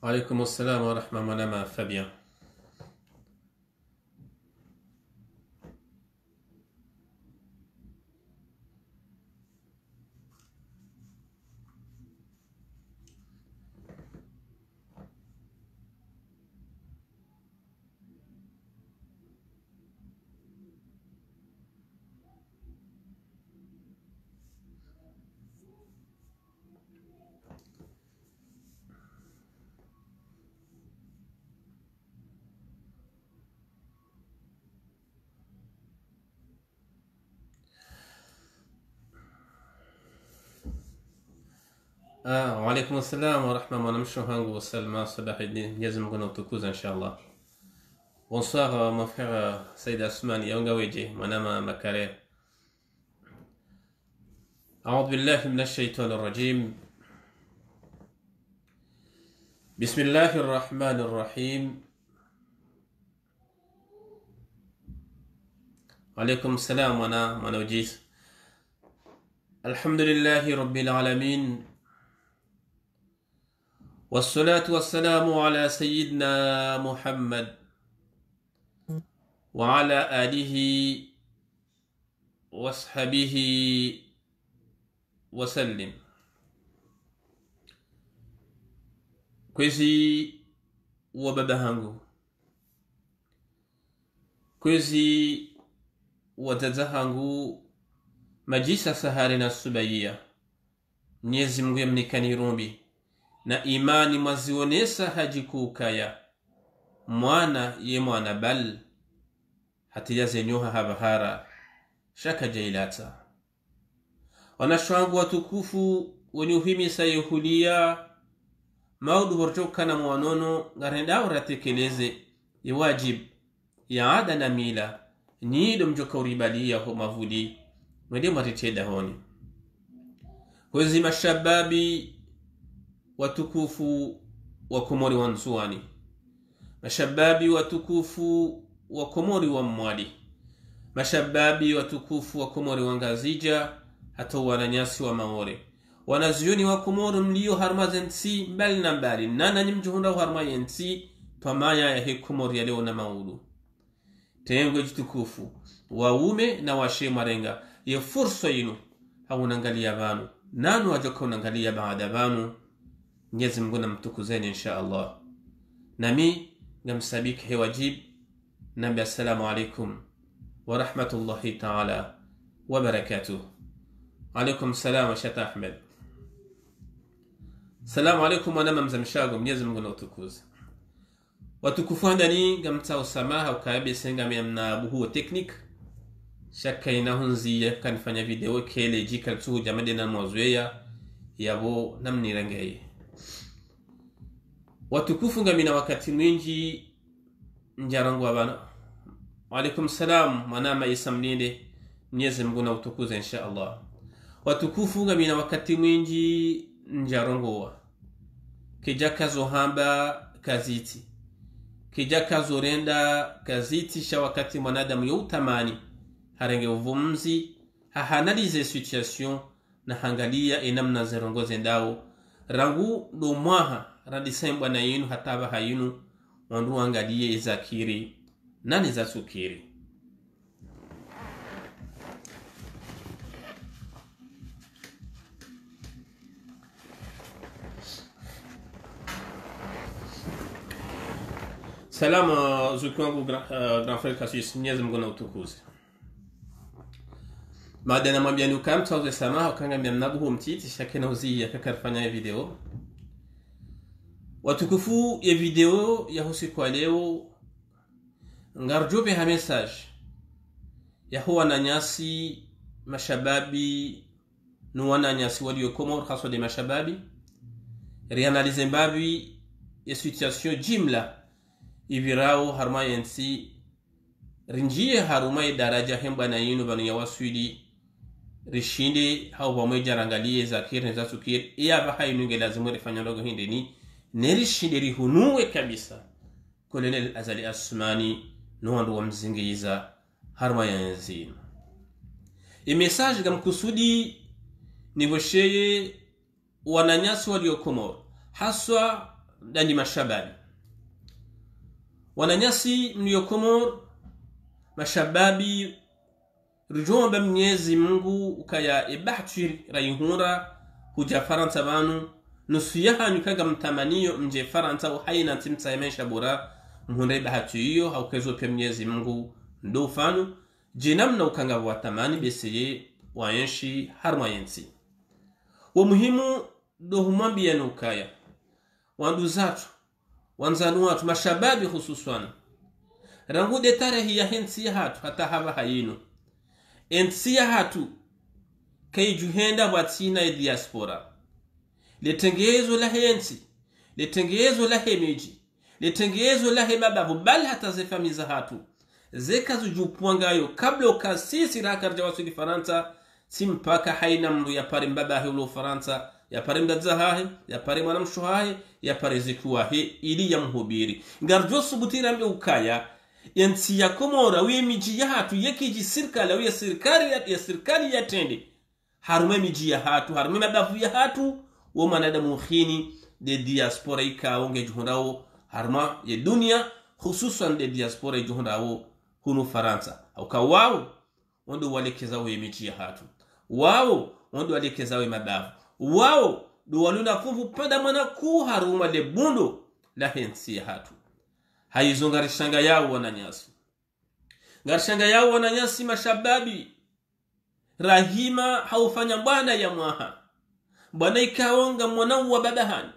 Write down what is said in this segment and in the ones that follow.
Alaykoum assalam wa rahmatullahi Fabien. Alaykoum assalam wa rahmatullahi wa salma sabahidin yazim gono tukuza inshallah. Bonsoir mon frère Saïd Asman Yongaweji, manama Makare. أعوذ بالله من الشيطان الرجيم. بسم الله الرحمن الرحيم. عليكم السلام وانا وجيس. الحمد لله رب العالمين والصلاة والسلام على سيدنا محمد وعلى آله وصحبه وسلم. Kwezi wa baba hangu, kwezi wa dada hangu, majisa sahari na subaiya, Mwenyezi Mungu yamnikani rumbi na imani mazionesa hajikukaya mwana ye mwana bal hatiya zenyoha habahara shaka jailata. Wanashwangu watukufu wenye uhimisa yehulia maudu horjoka na mwanono ngarenda uratekeleze iwajib ya ada na mila nido mjoka uribalia ho mavudi mwede matiteda honi. Kwezi mashababi watukufu wa Komori wa Nzuani, mashababi watukufu wa Komori wa Mwali, mashababi watukufu wa Komori wa Ngazija, hata wananyasi wa Maore, wanazioni wa Komori mlio harmazensi mbali na mbali, nana njimjuhunda wa harmayensi pamaya ya he Komori ya leo na maulu. Tengo jitukufu waume na washe marenga ya fursa inu haunangalia banu nanu wajoka unangalia baada banu. Mwenyezi Mungu namtukuzeni insha Allah. Nami namsabiki hewajib nabi assalamu alaikum wa rahmatullahi ta'ala wa barakatuh. Alaikum salam wa shata Ahmed. Salamu alaikum wa nama mzamshago. Mwenyezi Mungu nautukuze. Watukufu handani ngamta usamaha ukayabe senga mna buhu teknik. Shaka inahunzi kanifanya video kele jika tuhu jamade na mwazueya yabo namni rangaye. Watukufu ngamina wakati mwingi njarangu wabana. Waalaikum salam manama isamlinde. Mwenyezi Mungu nautukuze insha Allah. Watukufu ngamina wakati mwingi njarangu wa kijaka zohamba kaziti, kijaka zorenda kaziti sha wakati mwanadamu yutamani harenge uvumzi hahanalize situation na hangalia inamna zerongoze ndao rangu do mwaha radisembwa na yinu hataba hayinu wandu angalie izakiri nani za sukiri. Salam zukwangu grand frère Cassius, Mwenyezi Mungu nautukuze. Madana mwambia nukamta uze samaha ukanga mnabuhu mtiti shakena uzi ya kakarfanya video. Watukufu ya video ya husi kwa leo ngarjobe ha message ya huwa na nyasi mashababi nuwana nyasi waliyo Komor khaswa de mashababi reanalize mbabi ya situation jimla ivirao harma yensi rinjie harumai daraja hemba na yinu banu ya waswidi rishinde hau pamoja rangalie zakiri za sukiri iya baha yunge lazimu rifanya logo hindi ni nerishinde rihunuwe kabisa Kolonel Azali Asmani nuwandu wa mzingiza harma yensi. Message gamkusudi nivosheye wananyasi walio Komor haswa dani mashababi wananyasi mlio Komor mashababi rujomba Mwenyezi Mungu ukaya ibahti rayhura huja Faransa banu nusuyaha nyukaga mtamanio mje Faransa uhaina timtsaimesha bora mhunde bahati hiyo haukezo pia Mwenyezi Mungu ndo fanu jinamna ukanga watamani beseye waenshi harma yensi wa muhimu do humwambia nukaya wandu zatu wanzanu watu mashababi hususan rangu de tarehi ya hensi hatu hata hava hayinu ensi hatu kai juhenda watina ya diaspora letengezo la hensi letengezo la hemeji letengezo la hemababu bal hata zefamiza hatu zekazu jupuangayo kabla ukasisi rakarja wasu Faransa simpaka haina mru ya pare mbabahe ulo Faransa ya pare mdadzahahe ya pare mwanamshuhahe ya pare zikuwahe ili ya mhubiri ngarjo subutira mbe ukaya yansi ya Komora we miji ya hatu yekiji sirkali ya sirkali ya tende harume miji ya hatu harume mabavu ya hatu wo manadamu khini de diaspora ikaonge juhundao harma ya dunia hususan de diaspora juhundao hunu Faransa au kawao wando walekeza we miji ya hatu wao wando walekeza we mabavu wao do waluna fuvu pada mwana ku haruma de bundo la hensi ya hatu haizo ngarishanga yao wananyasi ngarishanga yao wananyasi mashababi rahima haufanya bwana ya mwaha bwana ikaonga mwanao wa babahani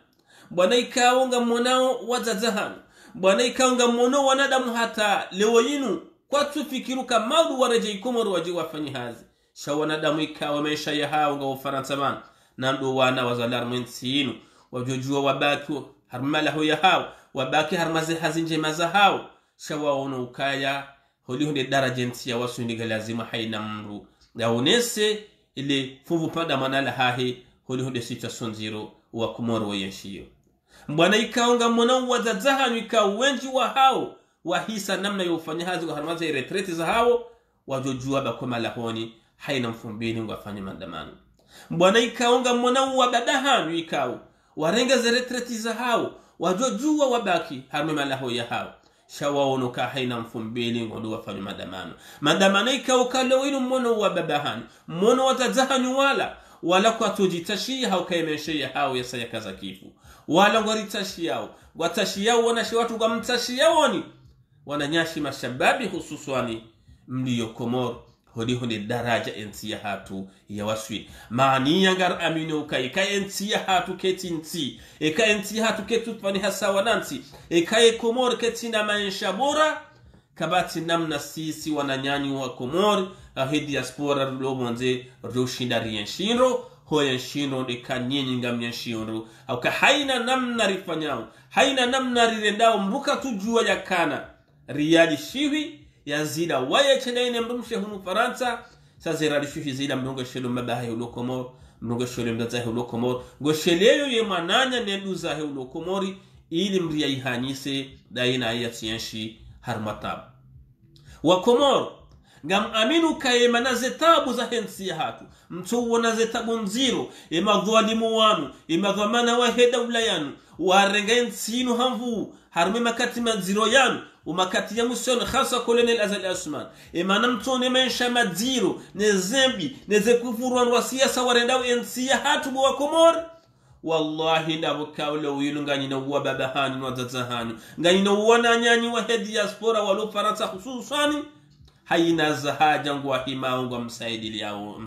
bwana ikaonga mwanao wa zazahani bwana ikaonga mwanao wanadamu hata leo yinu kwa tufikiru kamaudu wareje Komoro waje wafanyi hazi sha wanadamu ikawa maisha ya hao nga Ufaransa bana na ndo wana wazalar mwensinu wajojua wabaki harmalahu ya hao wabaki harmaze hazinje maza hao shawaona ukaya holihunde darajensi ya wasu ndiga lazima haina mru ya unese ile fuvu pada manala hahe holihunde situation zero wa Komoro yenshio mbwana ikaonga mwanao wa zazahanyu ikawenji wa hao wahisa namna ya ufanyahazi wa harmaze retreti za hao wajojua bakoma lahoni haina mfumbini ngwafanya mandamano mbwana ikaonga mwanao wa badahanyu ikao warengeze retreti za hao wajojua wabaki harme malaho ya hao shawaono ka haina mfumbili ngondo wafanya madamano ikaukalo inu mwono wa babahani mwono watazahanyu wala kwa tujitashi hao kaimeshe ya hao ya sayakaza kifu wala ngwaritashi yao watashi yao wanashi watu kwa mtashi yao wananyashi mashababi hususwani mliyo Komoro hodi daraja ensi ya hatu ya waswi maani yangar amino kai ensi ya hatu ketinsi ensi ya hatu ketufani hasawa nansi Komoro ketina maisha bora kabati namna sisi wananyani wa Komoro hidi diaspora lomonze roshinda rienshiro hoyenshiro kanyenyi ngamyenshiro au ka haina namna rifanyao haina namna rirendao mbuka tujua yakana riyadi shiwi ya zida waya chenene mrumshe hunu Faransa sazera rishuhi zida mrungo shelo mabahe ulo Komoro mrungo shelo mdazahe ulo Komoro go sheleyo ye mananya nenduzahe ulo Komori ili mria ihanyise daina ya tienshi harmatab wa Komoro ngam aminu kaye manazetabu za hensi ya hatu mtu wanazetabu nziro imadhwalimu wanu imadhwamana wa heda ulayanu warenga ensinu hamvu harme makati maziro yanu umakati ya musion khasa kolonel Azali Asman emana mtone mensha madziro nezembi nezekufurwan wa siyasa warendao ensi ya hatu wa Komoro wallahi ndabukawle wilu nganyina wa babahani wa zazahani nganyina wananyanyi wa hedi diaspora walo Faransa hususani haina zahaja ngwa hima ngwa msaidi yao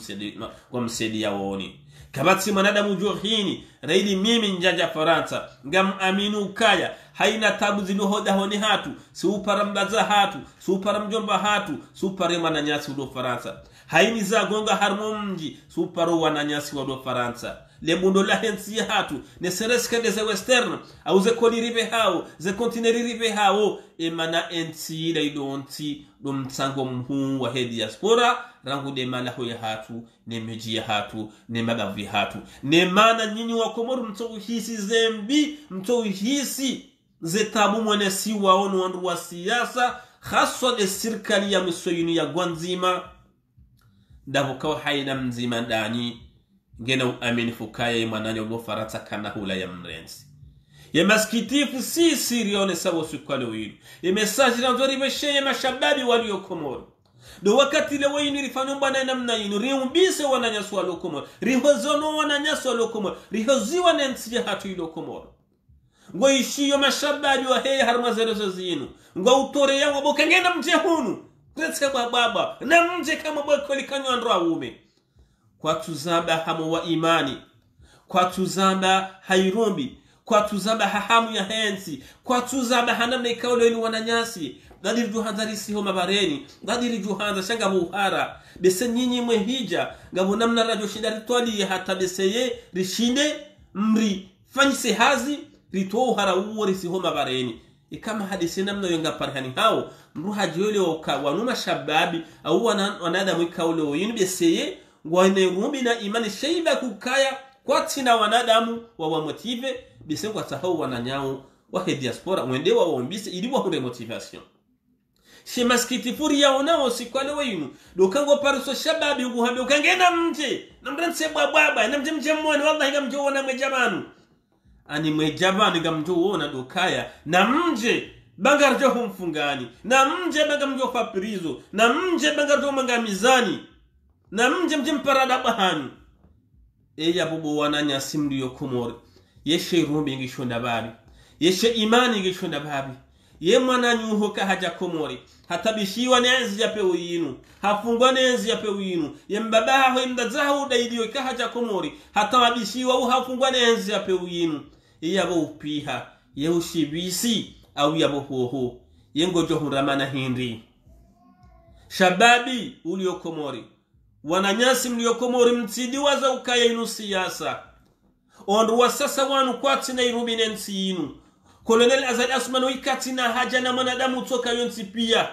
msedi yaoni kabati manadamu johini raidi mimi njanja Faransa ngam aminu kaya haina tabu ziluhoda honi hatu supara mbaza hatu supara mjomba hatu supara mananyasi ulo Faransa haini za gonga harmumji supara wananyasi ulo Faransa lebundo la hensi ya hatu ne sereska de ze western au ze koli rive hao ze kontineri rive hao emana ensi la idonti dum tsango mhu wa hedi diaspora rangu de malaho ya hatu ne meji ya hatu ne magavi hatu ne mana nyinyi wa Komoro mtouhisi zembi mtouhisi zetabu mwene si waonu wandu wa siyasa haswa de sirkali ya msoyinu ya gwanzima ndavukaw haina mzima ndani ngena amini fukaya mananya ulo Faransa kana hula ya mrensi ya maskitifu si sirione sawa sukwale winu ya mesaji na nzori veshe mashababi walio Komoro do wakati le winu rifano mbana namna yinu riumbise wananyasu walio Komoro rihozono wananyasu walio Komoro rihoziwa nensije hatu ilo Komoro ngo ishiyo mashababi wa hei harmazerezo zinu ngo utore yangu bukengena mje hunu kwetse baba na mje kama bwekoli kanyo andro ume kwa tuzamba hamu wa imani kwa tuzamba hairumbi kwa tuzamba hahamu ya hensi kwa tuzamba hanamna ikaulo ili wananyasi gadiri juhanza risiho mabareni gadiri juhanza shanga buhara bese nyinyi mwehija gabu namna radio shinda ritwali hata beseye rishinde mri fanyise hazi rituo uhara uwo risiho mabareni ikama hadisi namna yonga parhani hao mruha jiole wanuma shababi au wanada mwikaulo yinu beseye ngwane rumbi na imani sheiba kukaya kwa tina wanadamu wa motive bisengo atahau wananyao wa diaspora mwende wa ombise ili wa motivation she maskitifuri ya onao sikwale wenu dokango paruso shababi uguhambe ukangena mje namranse baba na mje mwone wallahi gamjo wona mwejabanu ani mwejabanu gamjo wona dokaya na mje bangarjo humfungani na mje bangamjo faprizo na mje bangarjo mangamizani na mje mparada bahani eya bubu wananya simdu yo Komoro yeshe rumbi ngishonda babi yeshe imani ngishonda babi ye mwana nyuho ka haja Komori hatabishiwa nenzi yape uyinu hafungwa nenzi yape uyinu ye mbabaha ho imdazahu daidiyo ka haja Komori hatabishiwa hafungwa nenzi yape uyinu yabo upiha ye ushibisi au yabo hoho yengojo huramana hindi shababi ulio Komori wananyasi mlio Komori mtidi waza ukaya inu siyasa ondu wasasa wanu kwati na irubi nensi inu Kolonel Azali Asmanu ikati na haja na manadamu utoka yonsi pia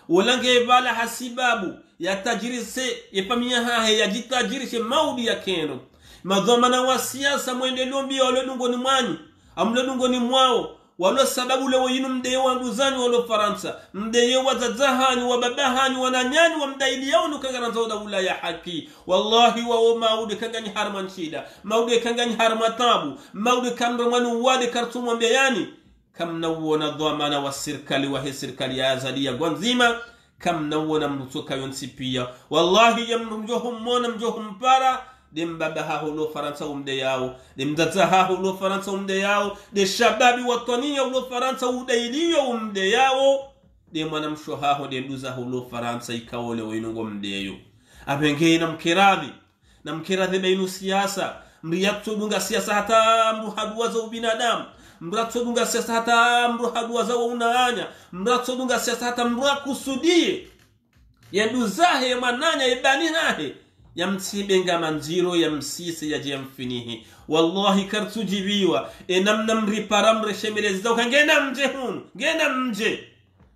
walange vala hasibabu ya tajirise ya pamia hahe ya jitajirishe maudi ya keno madhamana wa siyasa mwende lombi ya olodungoni mwanyu amlodungoni mwao walo sababu lewo yinu mdeye wa nduzani walo Faransa mdeye wa zazahani wa babahani wa nanyani wa mdaili yao nukangaranza wa dawula ya haki wallahi wa maude kanganyi harman shida maude kanganyi harmatabu maude kamramanu wade kartumu wa mbeyani kam nawona dhamana wa sirkali wa sirkali ya azali ya gwanzima kam nawona mnutoka yonsi pia wallahi ya mjohum mona mjohum para dem babaha hulo Faransa umde yao dem dataha hulo Faransa umde yao de shababi watania hulo Faransa udailiyo umde yao de mwanamshoha ho de nduza hulo Faransa ikawole winungo mdeyo abenge na mkiradhi bainu siyasa mriyatudunga siyasa hata mruhadua za ubinadamu mratudunga siyasa hata mruhadua za unaanya mratudunga siyasa hata mrakusudie yenduzahe mananya ibani hahe ya mtibenga manjiro ya msisi ya jemfinihi wallahi kartujibiwa namna mripara mreshemeleza ukangena mje hunu ngena mje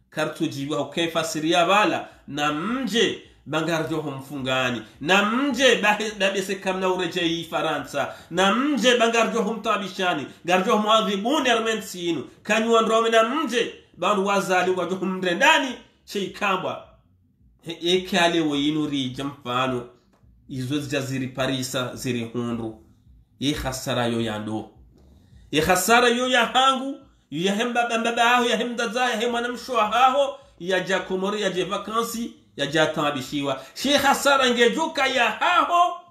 kartujibiwa ukefasiria bala na mje bangarjo humfungani na mje babese kamna urejei Faransa na mje bangarjo humtabishani garjo muadhibuni armensinu kanywa ndrome na mje bandu wazali wajo humndani sheikamba ekale woyinuri jamfano izo ziri parisa ziri hundu ye khasara yo yando ye khasara yo ya hangu ya hemba bamba aho ya hemda za ya hemana mshwa aho ya ja Komori ya je vacances ya ja tabishiwa she khasara ngejuka ya haho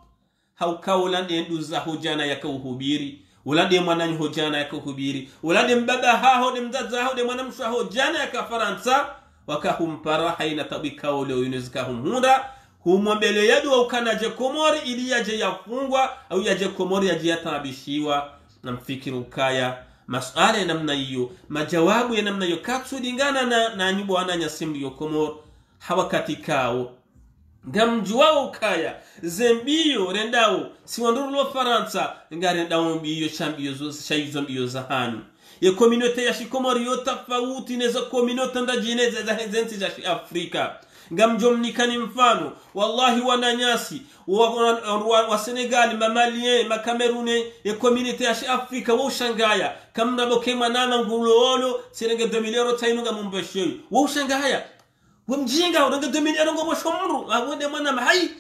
haukawla nduza hojana yakauhubiri ulade mwanani hojana yakauhubiri ulade mbaba haho de mdaza haho de mwanamshwa hojana yakafaransa wakahumpara haina tabika ule unizika humhunda humwambele yadu wa ukanaje Komori ili yaje yafungwa au yaje Komori yaje yatabishiwa na mfikiru kaya masuala ya namna hiyo majawabu ya namna hiyo katsulingana na nyubo wananya simbi yo Komori hawakati kao gamjuwa ukaya zembiyo rendao siwanduru lo Faransa nga rendao mbiyo chambiyo shaizo mbiyo zahanu ya kominote ya shikomori yo tafauti nezo kominote ndajineze za henzensi za Afrika ngamjomnikani mfano wallahi wananyasi wa Senegal mamalien makamerune ya community ya Afrika wa ushangaya kamna bokema nana ngulolo serenge 2000 euro tainunga mumbeshe wa ushangaya wamjinga urenge 2000 euro ngomo shomru awende mwana mahai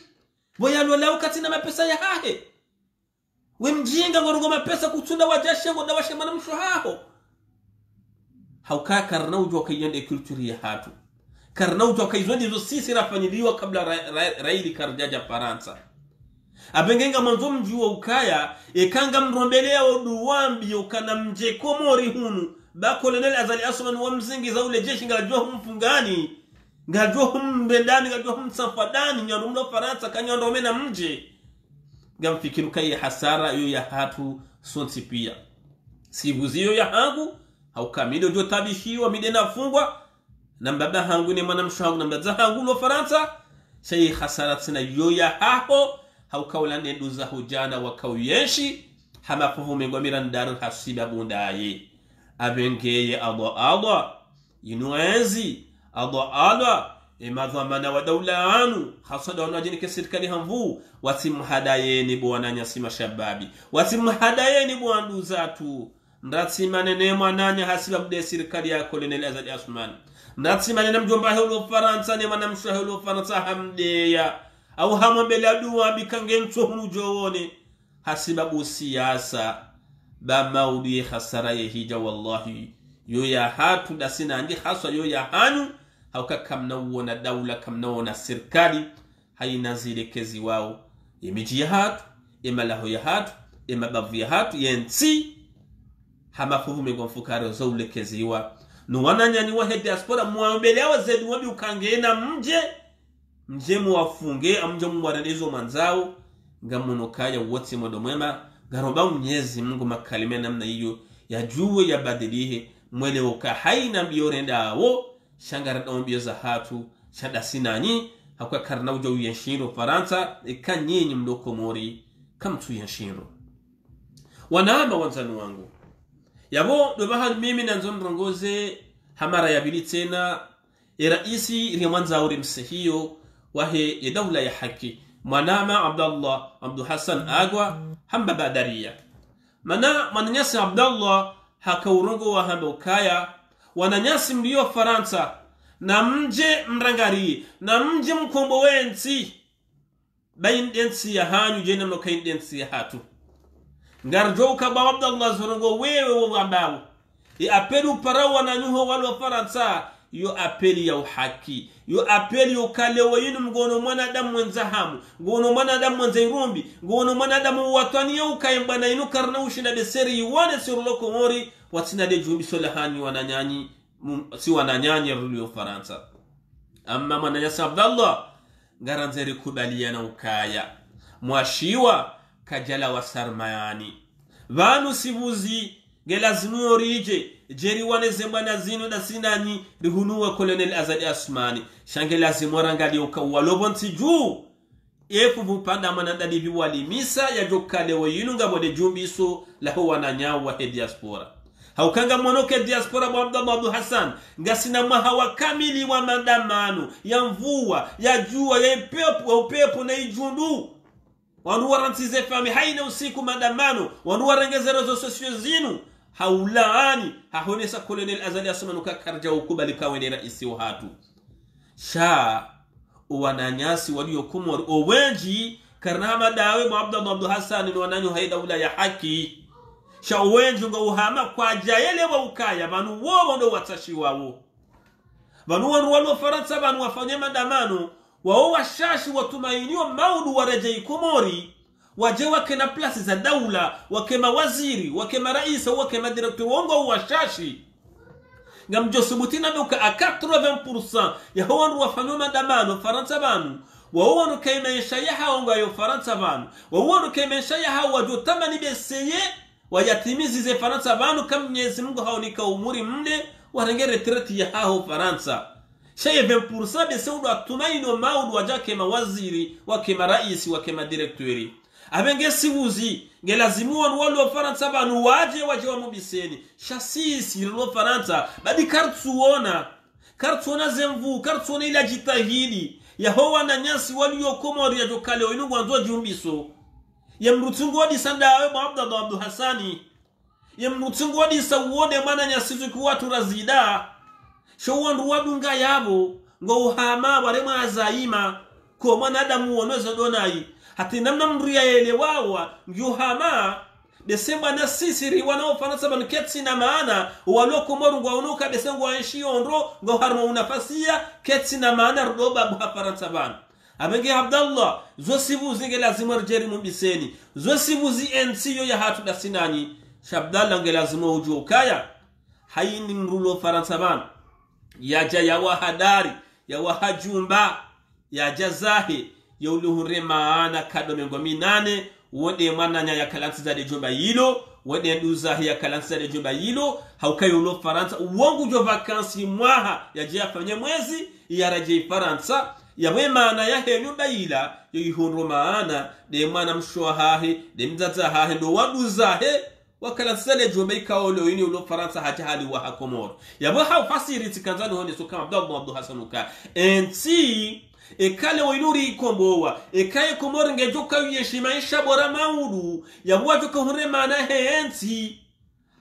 boyalo lao katina mapesa ya hahe we mjinga ngorongoma pesa kutunda wajashe ngo dawashe mana mshohaho hauka karna ujwa kayende culture ya hatu karna ujwa kaizondi zo sisi rafanyiliwa kabla raili karjaja Faransa abengenga mwanzo mjuwa ukaya ekanga mrombelea oduwambi ukana mje Komori hunu ba Colonel Azali Asman wa mzingi za ule jeshi ngajua humfungani ngajua humbendani ngajua humsafadani nyarumlo Faransa kanyondo na mje gamfikiru kai hasara yo ya hatu sonti pia sivuzio ya hangu haukamido jo tabishiwa midena fungwa na mbaba hangu ni mwana mshangu na mbaba hangu lo Faransa shay hasara tsina yo ya haho haukawlane duza hujana wakauyeshi hama fuvume ngomira ndaru hasiba bundaye abengeye adwa inuenzi adwa emadhamana wa daula anu hasada wanajini ke serikali hamvu wasimhadayeni bwana nyasima shababi wasimhadayeni bwandu zatu ndatimane ne mwananya hasiba bude serikali ya Colonel Azali Asman ndatimane na mjomba hulo Faransa ne mwana mshahulo Faransa hamdeya au hamwambele aduwa bikange mtuhunu jowone hasibabu siyasa ba maudi khasara yehija wallahi yo ya hatu dasina andi haswa yo ya hanu hauka kamna uona daula kamna uona serikali haina zile kezi wao imiji ya hatu imalaho ya hatu imabavu ya hatu yensi hamafuhume kwa mfukare zaule kezi wa nuwananyani wa he diaspora muambele awa zedu wabi ukangena mje muwafunge amje mwaredezo manzao ngamunokaya wote mwadomwema garomba Mwenyezi Mungu makalime namna hiyo yajuwe yabadilihe mwele woka haina biyorenda wo shangara dombio za hatu shada sinani hakwa karna uja uyenshiro Faransa ikanyinyi mdoko Mori kamtu yenshiro wanama wanzanu wangu yabo dobaha mimi nanzo mrongoze hamara yabili tena iraisi rimanza uri msehio wahe ya dawla ya haki mwanama Abdallah Abdu Hassan Agwa hamba Badaria mananyasi Abdallah hakaurongo wa hamba ukaya wananyasi mlio Faransa na mje mrangari na mje mkombo wensi bain densi ya hanyu jena mlokain densi ya hatu ngarjo ukaba Abdallah zorongo wewe wambao apelu parao wananyuho walo Faransa yo apeli ya uhaki yo apeli ukalewa yinu mgono mwanadamu mwenzahamu mgono mwanadamu mwenzairumbi mgono mwanadamu watani ya ukaimbana inu karna ushina deseri yuwane siruloko Mori watina de jumbi solahani wananyanyi si wananyanyi rulio Faransa amma mananyasa Abdallah ngaranzeri kubaliana ukaya mwashiwa kajala wa sarmayani vanu sivuzi gelazimu orije jeri waneze mwana zinu da sinani rihunuwa Colonel Azali Asmani shange lazimu rangali ukawalobonti juu efu vupanda manandadi viwali misa ya jokale wa yinunga mwade jumbiso laho wananyawa wa diaspora haukanga mwonoke diaspora wa Abdallah Abdu Hassan ngasina mahawa kamili wa mandamano ya mvua ya jua ya upepo na ijundu wanu warantize fami haina usiku mandamano wanu warengeze rezo sosio zinu haulaani hahonesa Colonel Azali Asman ukakarja ukubali kawe raisi wa hatu sha uwananyasi walio Komori owenji karnama dawe wa Abdallah Abdu Hassan ni wananyu haida ula ya haki sha uwenji nga uhama kwa jayele wa ukaya vanu wowo ndo watashi wawo vanu wanu Faransa vanu wafanye mandamano wao washashi watumainiwa maudu warejei Komori waje wake na plasi za daula wake mawaziri wake maraisa wake madirektor wongo washashi ngamjo subutina beuka 80% ya hao wafanywa mandamano Faransa banu wao kaimesha ya hao ngayo Faransa banu wao kaimesha ya hao wajotamani beseye wayatimizi ze Faransa banu kama Mwenyezi Mungu haonika umuri mde warengere retraite ya hao Faransa shaye 20% beseudo atumaino maudu wajake mawaziri wake maraisi wake madirektori abengesi wuzi ngelazimu wanu wa Faransa banu waje wa mubiseni shasisi lo Faransa badi kartuona zemvu kartuona ila jitahidi ya hoa na nyasi walio Komori ya jokale inu wanzo jumbiso ya mrutungu wadi sandawe wa Abdallah Abdu Hassani ya mrutungu wadi sawode mana nyasi kuwa turazida showandu wadunga yabo ngo uhama warema azaima ko mwanadamu wonozo donai hati namna mria elewawa yuhama desemba na sisiri wanaofaransa banketsi na maana waloko moru ngwa unuka desengo anshi onro ngo harmo unafasia ketsi na maana roba bu faransa bana abenge Abdallah zo sivuzi nge lazima rjeri mumbiseni zo sivuzi NCO ya hatu da sinani shabdalla nge lazima ujukaya hayini mrulo faransa bana yaja ya wahadari ya wahajumba ya jazahi ya uluhure maana kadome ngomi nane wode mwana ya kalansi za de jumba yilo wode nduza ya kalansi za de jumba yilo haukayo ulo faransa uongu jo vakansi mwaha ya jia fanye mwezi ya raje faransa ya we maana ya henyu bayila ya ihunro maana de mwana mshwa hahe de mzaza hahe ndo waduza he wakalansi za de jumba ikaolo ini ulo faransa haja hali wa hakomoro ya we haufasiri tikanzani hone so kama Abdul Hasanuka enti ekale wainuri ikombowa ekaye komori ngejoka yeshimaisha bora maulu yabuwa joka hunre maana heensi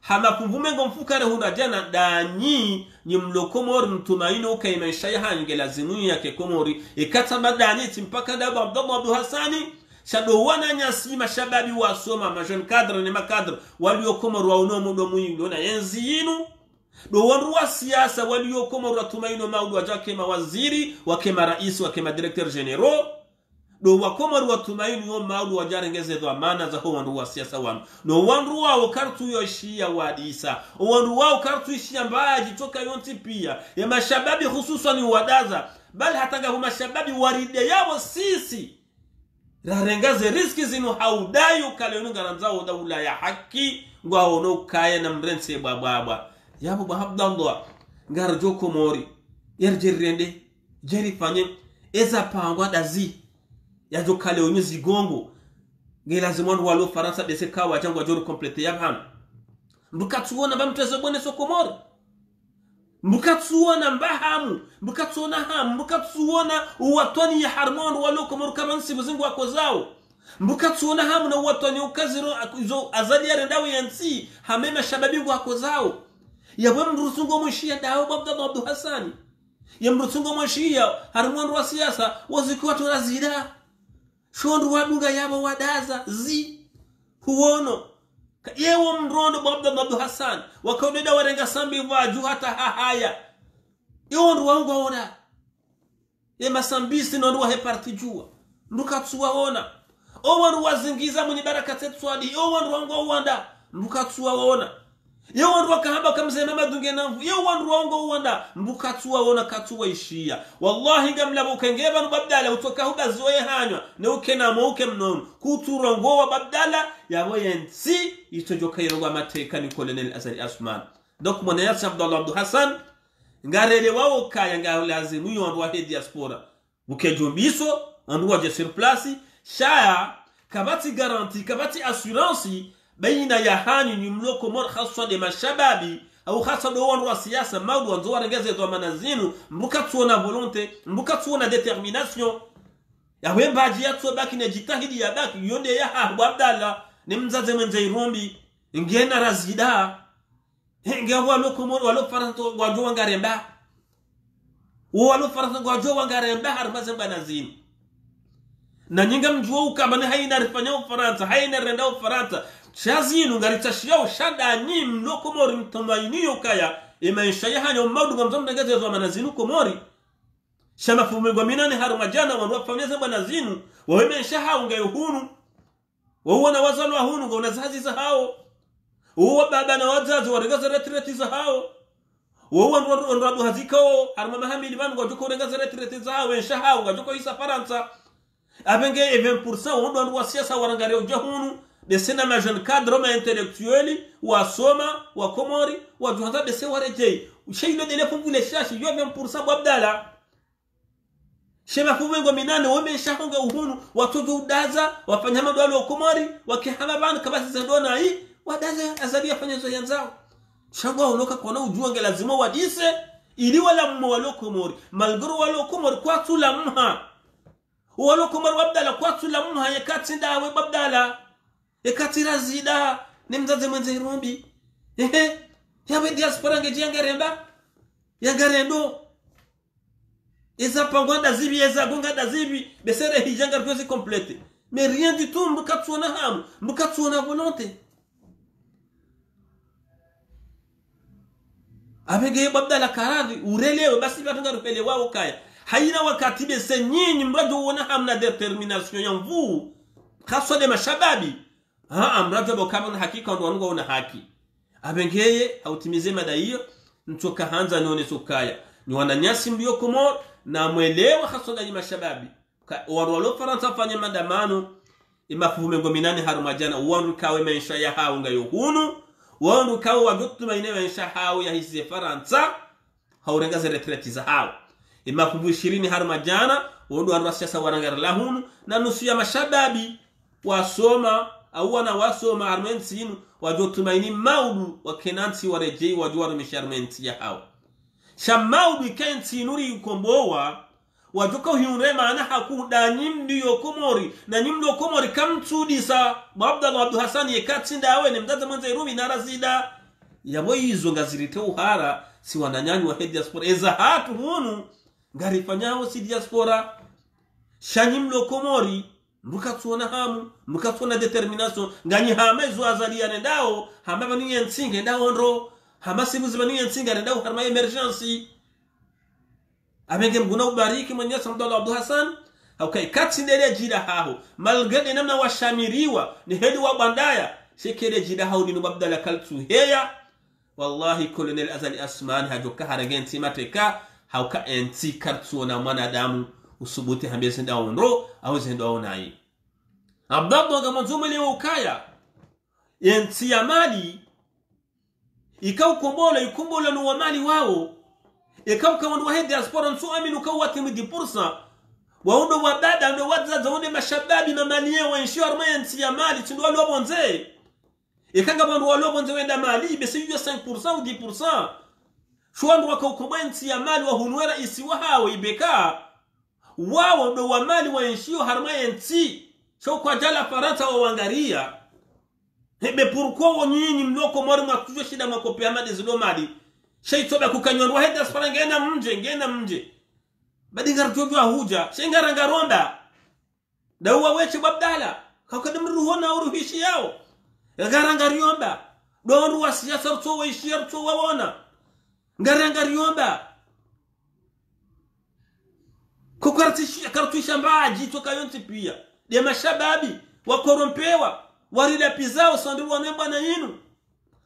hama kumvume ngomfukare hunajana danyi ni mlokomori mtumaino ukaimaisha ya hange lazimu yake komori ekata madani timpaka dabu Abdul Hasani shado wana nyasi mashababi wasoma majon kadre ne makadre waliokomori waunomo domu yulona yenzi yinu do wanruwa siasa waliokoma ratumaino maudu wajake mawaziri wake marais wake madirecteur general do wakoma ratumaino maudu wajarengeze dhamana za ho wanruwa siasa wanu no wanruwa wakartu yoshia wadisa wanruwa wakartu ishia mbaji toka yonti pia ya mashababi hususan wadaza bali hatanga huma shababi waride yao sisi rarengaze riski zinu haudayo kale yunga ranzao daula ya haki ngwa ono kaya na mrense bababa yabo ba Abdallah ngar joko mori yer jerrende jeri fanye eza pangwa dazi ya jokale onyuzi gongo ngela zimon walo faransa de se kawa jangwa joro complete yabham mbukatsuona bamteze bone sokomori mbukatsuona mbahamu mbukatsuona ham mbukatsuona uwatoni ya harmon walo komor kamansi buzingu wako zao mbukatsuona hamu na uwatoni ukaziro izo azali ya rendawi yansi hamema shababingu wako zao ya mrusungo mwishia dawo Abdul Hasani ya mrusungo mwishia harmon wa siasa wazikuwa turazida shondu wadunga yabo wadaza zi huono yewo mrondo Abdul Hasani wakaudeda warenga sambi waju hata haya yewo ndu wangu waona ye masambisi ndo wa heparti jua ndukatsuwa ona owandu wazingiza muni barakatet swadi owandu wangu wanda ndukatsuwa ona yewandu wakahaba kamzema madunge namvu yewandu wango wanda mbukatsuwa wona katsuwa ishia wallahi ngamla bukengeba no babdala utoka huba zoe hanywa ne ukena moke mnono kuturongo wa babdala yawe yensi itojoka yirongo amateka ni Colonel Azali Asman donc mon yats Abdul Hassan ngarele wawo kaya ngalazimu yondu wa diaspora bukejumbiso andu waje sur place shaya kabati garantie kabati assurance baina ya hani ni mloko mor khaswa de mashababi au khaswa do wanwa siasa maudu wanzo warengeze do manazinu mbukatsuona volonté mbukatsuona determination ya wembaji yatso baki ne jitahidi ya baki yonde ya habu Abdallah ni mzaze mwenze irumbi ngena razida ngewa loko mor walo faranto gwajo wangaremba walo faranto gwajo wangaremba harmaze banazinu na nyinga mjuo ukabane haina rifanya ufaransa haina renda ufaransa shazinu ngaritashia shada nyim lokomori mtumainiyo kaya imaisha yahanyo maudu ngamzo mnagaze zo manazinu komori shama fumegwa minane haru majana wanwa fameza manazinu wawemesha hao ngayuhunu wawana wazalwa hunu ngona zazi za hao uwa baba na wazazi waregaza retreti za hao uwa nradu hazikao harma mahamili banu ngajoko regaza retreti za hao ensha hao ngajoko isa faransa abenge 20% wondo wa siasa warangare ujahunu de sena ma jeune cadre ma intellectuel wa soma wa komori wa juhanza de se wareje sheyilo de le fumbu le shashi yo 20% Abdallah shema fumengo minane wome shahonga uhunu watoto udaza wafanya madwali wa komori wakihama bana kabasi za dona hii wadaza azali afanya zo yanzao shangwa unoka kona ujuange lazima wadise ili wala mwalo komori malguru walo komori kwa tula mha walo komori Abdallah kwa tula mha yakati ndawe Abdallah yakati razida ni mzaze mwenze irumbi yawe diaspora ngejianga remba yagarendo eza pangwanda zibi eza gonga da zibi besere hijanga rwezi complete mais rien du tout mbukatsuona hamu mbukatsuona volonté abenge babdala karadhi urelewe basi batunga rupelewa ukaya haina wakati bese nyinyi mrado uona hamna determination ya mvu haswa de mashababi mrado bokama na hakika ndo wanunga una haki abengeye hautimize mada hiyo mtoka hanza none sokaya ni wananyasi mbio Komoro na mwelewa haswa da mashababi warwalo Faransa fanya maandamano imafume ngominani harumajana uwandu kawe maisha ya haunga yohunu uwandu kawe wagutuma ine maisha hau ya hisi Faransa haurenga ze retreti za hau imafume 20 harumajana uwandu wandu siasa warangara lahunu na nusu ya mashababi wasoma au wana wasoma harmensi inu wajotuma ini maudu wakenansi warejei wajuwaru misharmenti ya hau shamaudu ikensi inuri yukombowa wajuka huyunre maana hakuda nyimdiyo Komori na nyimdiyo Komori kamtsudisa Abdallah Abdu Hassan yekatsinda awe ne mdaza mwanza irumi narazida yabo izo ngazirite uhara si wananyani wa diaspora eza hatu hunu ngarifanyaho si diaspora shanyimdiyo Komori mbukatsuona hamu mbukatsuona determination ngani hamezo azalia nendao hamaba ninye nsinge ndao ndro hamasibuzi baninye nsinge ndao harma emergency abenge mguna ubariki mwenyezi Abdallah Abdu Hassan okay katsindele jida haho malgade namna washamiriwa ni hedi wa bandaya shekere jida haho ni mabdala kaltu heya wallahi Colonel Azali Asman hajoka haragenti mateka hauka enti kartuona mwanadamu usubuti hambese ndao ndro au zendo nai Abdallah gamanzumele ukaya enti ya mali ikaukombola ikumbola no mali wao ikaw kama wa diaspora nsu aminu kawati mdipursa waundo wadada ndo wadza wone mashababi na maliye wa insurance ya mali tindo walobonze ikanga bandu walobonze wenda mali bese hiyo 5% au 10% shwandu wakaukomenti ya mali wa hunwera isiwa hawe ibeka wao ndo wa mali wa insurance sio kwa jala Faransa wa wangaria hebe pourquoi nyinyi mloko mori mwakujo shida makopia mali zilo mali shaitoba kukanywa heda spara ngena mje badingar jojo ahuja shengaranga ronda dawa weche babdala kakadimru hona uruhishi yao garanga riomba donru wasiasa to weishia to waona garanga riomba kukartisha mbaji to kayonti pia de mashababi wakorompewa warida pizao sondiru wanemba na yinu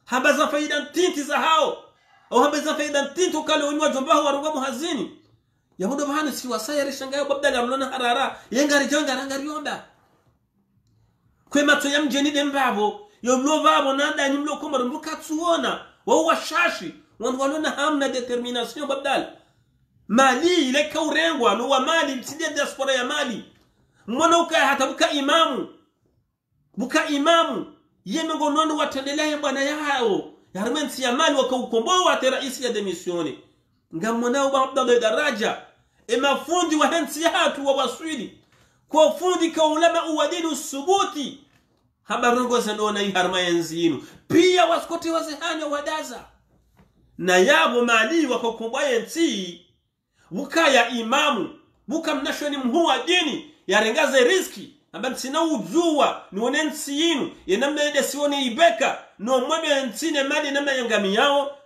hambaza faida ntinti za hao au hambaza faida ntinti kale unywa jombaho warugamu hazini yahudo bahana si wasaya shangayo babdala mlona harara yengari jonga rangariomba kwema to yamjeni dembabo yoblo babo nanda nyimlo Komoro mbukatsuona wa washashi wanwalona hamna determination babdala mali ile kaurengwa no wa mali msinde diaspora ya mali mwana ukaya hata buka imamu yemengo nondo watendelea bwana yao yarmensi ya mali wakaukomboa ate raisi ya demisioni ngamwana wa Abdallah daraja mafundi wa hensi hatu wa waswili kwa fundi ka ulama uwadini usubuti habarongo zandona hii harma yenzinu pia waskote wazehanya wadaza na yabo mali wakaukomboa yensi bukaya imamu buka mnashoni mhuwa dini yarengaze riski amba sina ujua nione nsi yinu yenamna ede sione ibeka no mwebe nsine mali namna yangami yao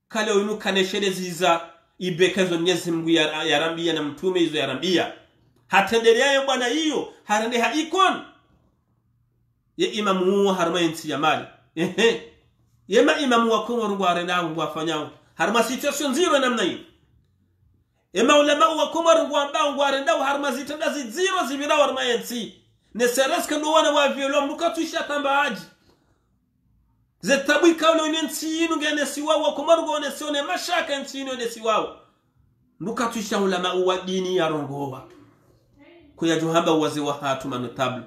kale winu kaneshere ziza ibeka zo Mwenyezi Mungu yarambia na mtume hizo yarambia hatendelea bwana hiyo harande haikon ye imamu harma nsi ya mali yema imamu wa Komoro ngwarenda ngwafanyao harma situation zero namna hiyo ema ulama wa Komoro ngwamba ngwarenda harma zitanda zero zibira harma nsi ne sereska ndo wana wa violo mukatuisha tamba aji zetabu ikaulo nsi yinu ngene siwa wa Komoro ngone sione mashaka nsi yinu ne siwa mukatuisha ulama wa dini ya rongowa kuya johamba waze wa hatu manotable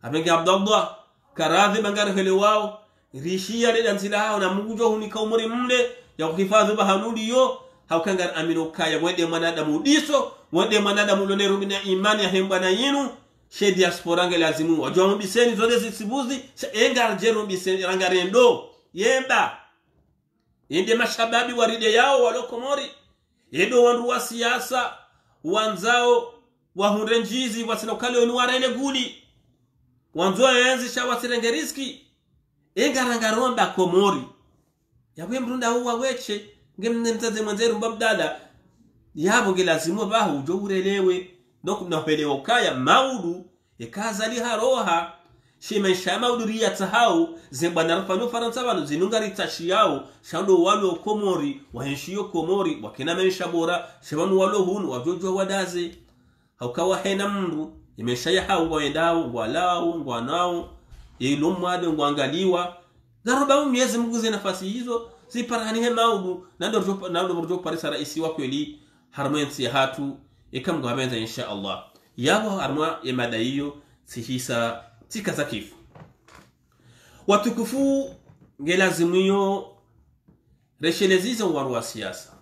abenge Abdallah karadhi mangare hele wao rishia le danzila hao na mugujo hunika umuri mle ya kuhifadhi bahanuli yo haukangar amino kaya wende manadamu diso wende manadamu lonero mina imani ya hembana yinu she diaspora ngale lazimu wajua mbiseni zone zisibuzi engar jero mbiseni rangarendo yemba inde mashababi waride yao walo Komori edo wandu wa siasa wanzao wahundenjizi wasinokale wenu warele guli wanzo yenzi shawasirenge riski engarangaromba komori yawe mrunda huwa weche ngemne mtaze mwanzeru mbabdala yabo gelazimu bahu ujo urelewe donc napelewa ukaya maudu ekazali haroha shime shama uduriya tahau zebana rafano faransa bano zinungari tashi yao shando walo komori wahenshio komori wakina mesha bora shebanu walo hunu wajojo wadaze haukawa hena mndu imeshaya hau waendao ngwalao ngwanao ilumwade ngwangaliwa garoba miezi mguze nafasi hizo ziparani he maudu nando burjo parisa raisi wa kweli harmensi hatu ikamgo habenza insha Allah yabo harma ya madaiyo sihisa tika kifu watukufu ngelazimuyo reshelezize wandu wa siasa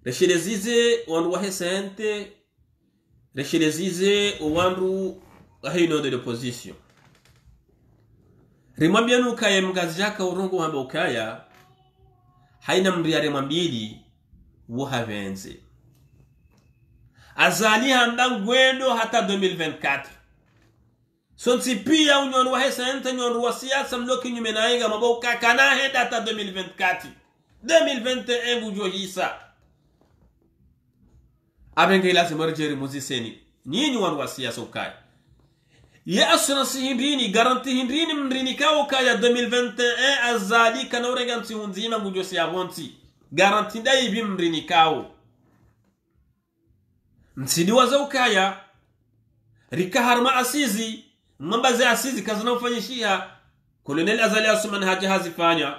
reshelezize wandu wa hesente reshelezize wandu ahino de l'opposition rimwambia nukaye mgazi jaka urungu wamba ukaya haina mriare mwambili wuhavenze azali handa ngwendo hata 2024 sonsi pia unyon wa hesente nyon wa siasa mloki nyume nainga maboka kana heda hata 2024 2021 bujo hisa abenge la semarjeri muziseni nyinyi wan wa siasa ukaya ya assurance hindrini garanti hindrini mndrini kao kaya 2021 azali kana ureganti hunzima bujo si avonti garanti dai bi mndrini kao msidi waza ukaya rikaharma asizi mambaze asizi kazana ufanyishia Colonel Azali Asuman haja hazifanya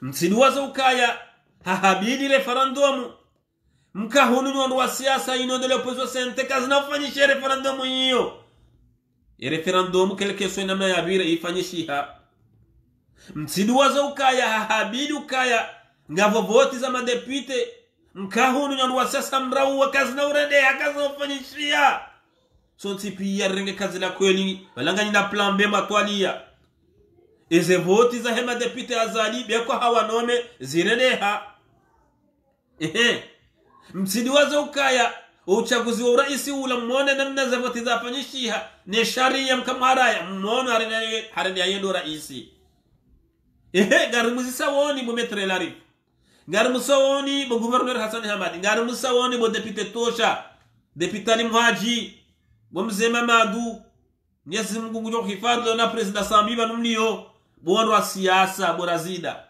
msidi waza ukaya hahabidi referendum mkahunu nyondo wa siasa inondele opposition sente kazana ufanyishia referendum hiyo referendum keleke so inama ya bira ifanyishia msidi waza ukaya hahabidi ukaya ngavo voti za madepite mkahunu nyondo wa siasa mrau wa kazana urede kazana ufanyishia sonti pia renge kazi la kweli walangani na plan B matwalia eze voti za hema depute Azali beko hawanome ziredeha msidi waza ukaya uchaguzi wa urais ula mwone namna za voti za fanyishiha ne sharia mkamaraya mwono harene yendo raisi garumuzi sawoni bo metre larif garumuzi sawoni bo gouverneur Hassan Hamad garumuzi sawoni bo depute Tosha depute Ali Mhaji bomzema madu Mwenyezi Mungu ngujo hifadhi na president Samiba numlio bwana wa siasa borazida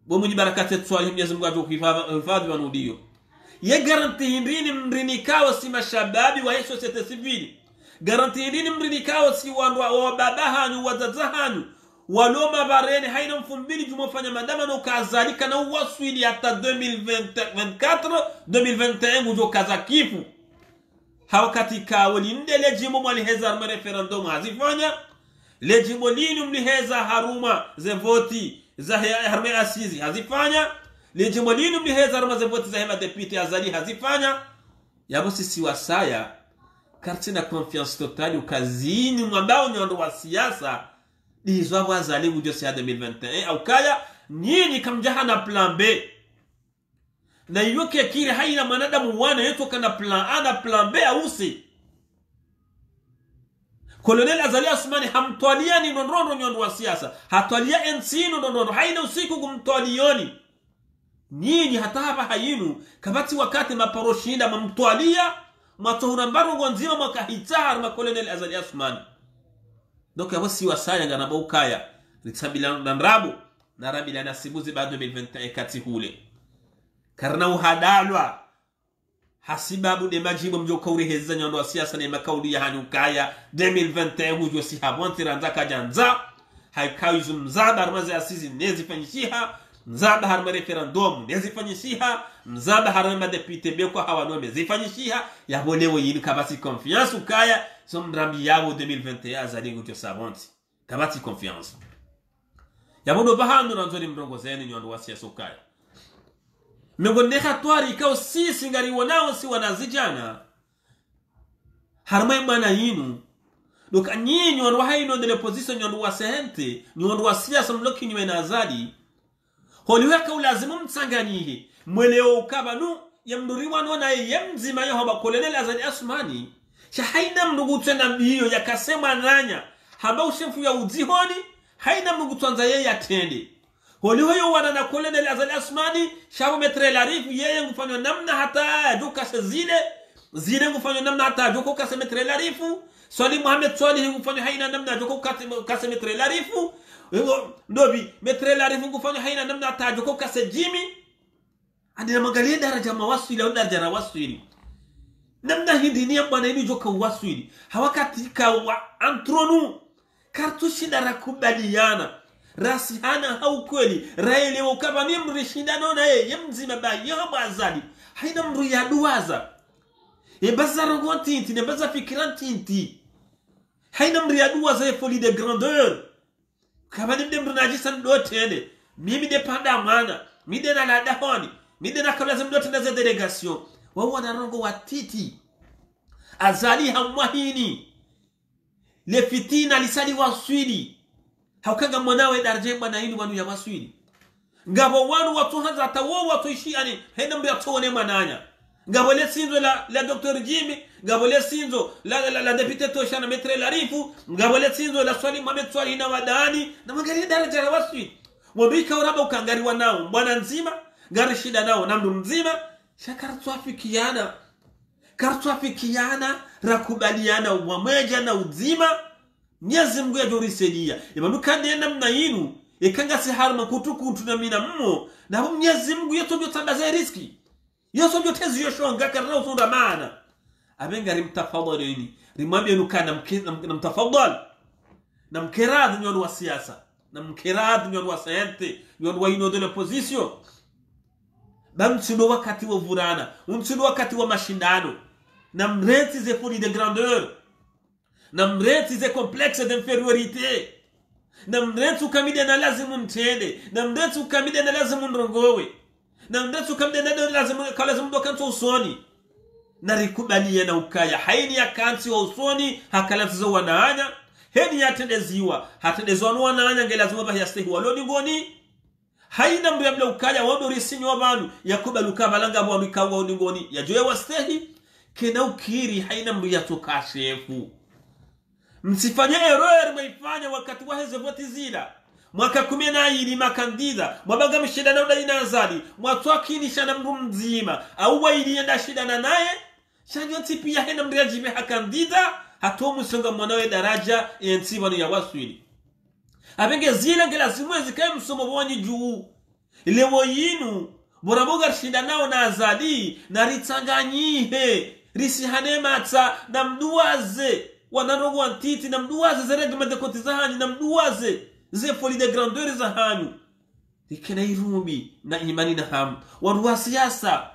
bomunyi barakate tswali Mwenyezi Mungu ajo hifadhi wanudio ye garanti hindini mrini kao si mashababi wa societe civile garanti hindini mrini kao si wandu wa babahanyu wazazahanyu waloma barene haina mfumbili jumofanya madama no kazalika na uwaswili hata 2024 2021 ngujo kazakifu hawakati kawo linde lejimo mwaliheza haruma referendum hazifanya lejimo linu mliheza haruma ze voti za haruma asizi hazifanya lejimo linu mliheza haruma ze voti za hema depute Azali hazifanya yabo sisi wasaya kartina confiance totali ukazini mwambao nyondo wa siasa lizo wa Azali bujo siya 2021 au kaya nyinyi kamjaha na plan B na yoke kile haina mwanadamu wana yetu kana plan A na plan B ausi Colonel Azali Asumani hamtwalia ni nonrono nyondo wa siasa hatwalia NC nonrono haina usiku kumtwalioni nyinyi hata hapa hayinu kabati wakati maparoshinda mamtwalia matohuna mbaro ngonzima makahitar ma Colonel Azali Asumani donc wasi wasaya ngana baukaya litabila ndrabu na rabila nasibuzi ba 2021 kati hule karna uhadalwa hasibabu de majibu mjoka uriheza nyondo wa siasa ne makauli ya hanyukaya 2021 hujo si habonti ranzaka janza haikaizu mzada harmaze asizi nezifanyishiha mzada harma referendum nezifanyishiha mzada harma depute beko hawanome zifanyishiha yabolewo yini kabasi confiance ukaya so mrambi yabo 2021 Azali ngujo sabonti kabati confiance yabodo bahando nanzoni mrongo zeni nyondo wa siasa ukaya Mngondeha twari ikao sisi ngari wanao si wanazijana harma imana yinu Luka nyinyi wanu wa haino de l'opposition nyondo wa sehente nyondo wa siasa mloki nyume na Azali holiweka ulazimu mtsanganihe mweleo ukabanu ya mduri wanu na yemzima yohoba Colonel Azali Asumani cha haina mnugu tena mbiyo ya kasema nanya hamba ushefu ya uzihoni haina mnugu tuanza yeye atende holi hoyo wana na kolene la azali asmani shabu metre la rifu yeye ngufanywa namna hata duka se zile ngufanywa namna hata joko kase metre la rifu swali Muhammad swali ngufanywa haina namna joko kase metre la rifu ndobi metre la rifu ngufanywa haina namna hata joko kase jimi adina magalia daraja mawasili au daraja wasili namna hindi ni bwana ini joka wasili hawakatika wa antronu kartushi darakubaliana rasihana hau kweli raelewa kama ni mrishindano na yeye mzima ba yaba azali haina mru ya duwaza bazaro gontinti ne baza fikirantinti haina mru ya duwaza folie de grandeur kama ni mru najisan dotende mimi dependa mana mide na la dahoni mide na kabla zimdote na za delegation wao na rongo watiti azali hamwahini le fitina lisali waswili haukaga mwanawe darje bwana hili wanu ya maswili ngabo wanu watu hanza tawo watu ishiani henda mbya tone mananya ngabo le sinzo la Dr. Jimmy ngabo le sinzo la deputy Toshana metre la rifu ngabo le sinzo la swali Mohamed swali na wadani na magari daraja la waswili mwambika uraba ukangariwa nao bwana nzima gari shida nao na mdu mzima kartuafikiana rakubaliana umoja na uzima Mwenyezi Mungu yajorisaidia imanu kandi namna yinu ikanga si harma kutukuntu na mina mmo na Mwenyezi Mungu yeto byotandaza riski yeso byotezi yoshonga karna usunda maana abenga rimtafadhalini rimwambie nukana mtafadhal na mkiradhi nyon wa siasa na mkiradhi nyon wa sayente nyon wa ino de l'opposition bamtsido wakati wa vurana umtsido wakati wa mashindano na mreti ze folie de grandeur na mreti ze complexe d'infériorité na mreti ukamide na lazimu mtende na mreti ukamide na lazimu ndrongowe na mreti ukamide na lazimu dokanto usoni na rikubalie na ukaya haini ya kanti wa usoni hakalatizo wanaanya heni ya tendeziwa hatendeziwa wanaanya ngelazimu bahi ya stehi waloni ngoni haina mbu ya mle ukaya wado risinyo wabanu ya kubaluka balanga wanu ikawa uningoni ya joe wa stehi kena ukiri haina mbu ya tukashefu msifanye error mwaifanya wakati wa heze voti zila mwaka 12 makandida mwabaga mshida na udai nazali mwatuakini shana mbu mzima au waili yenda shida na naye shanyo tipi ya hena mbu ya jime hakandida hatuo msonga mwanawe daraja yensivanu ya waswili abenge zile ngela zimwezi kaya msomo wanyi juu lewo yinu boraboga shida nao na azali na ritanganyihe risihane matsa na mduwaze wanarogo wantiti na mduwaze zerege dekoti za hanyu na mduwaze ze folie de grandeur za hanyu ikena irumi na imani na hamu waruwa siyasa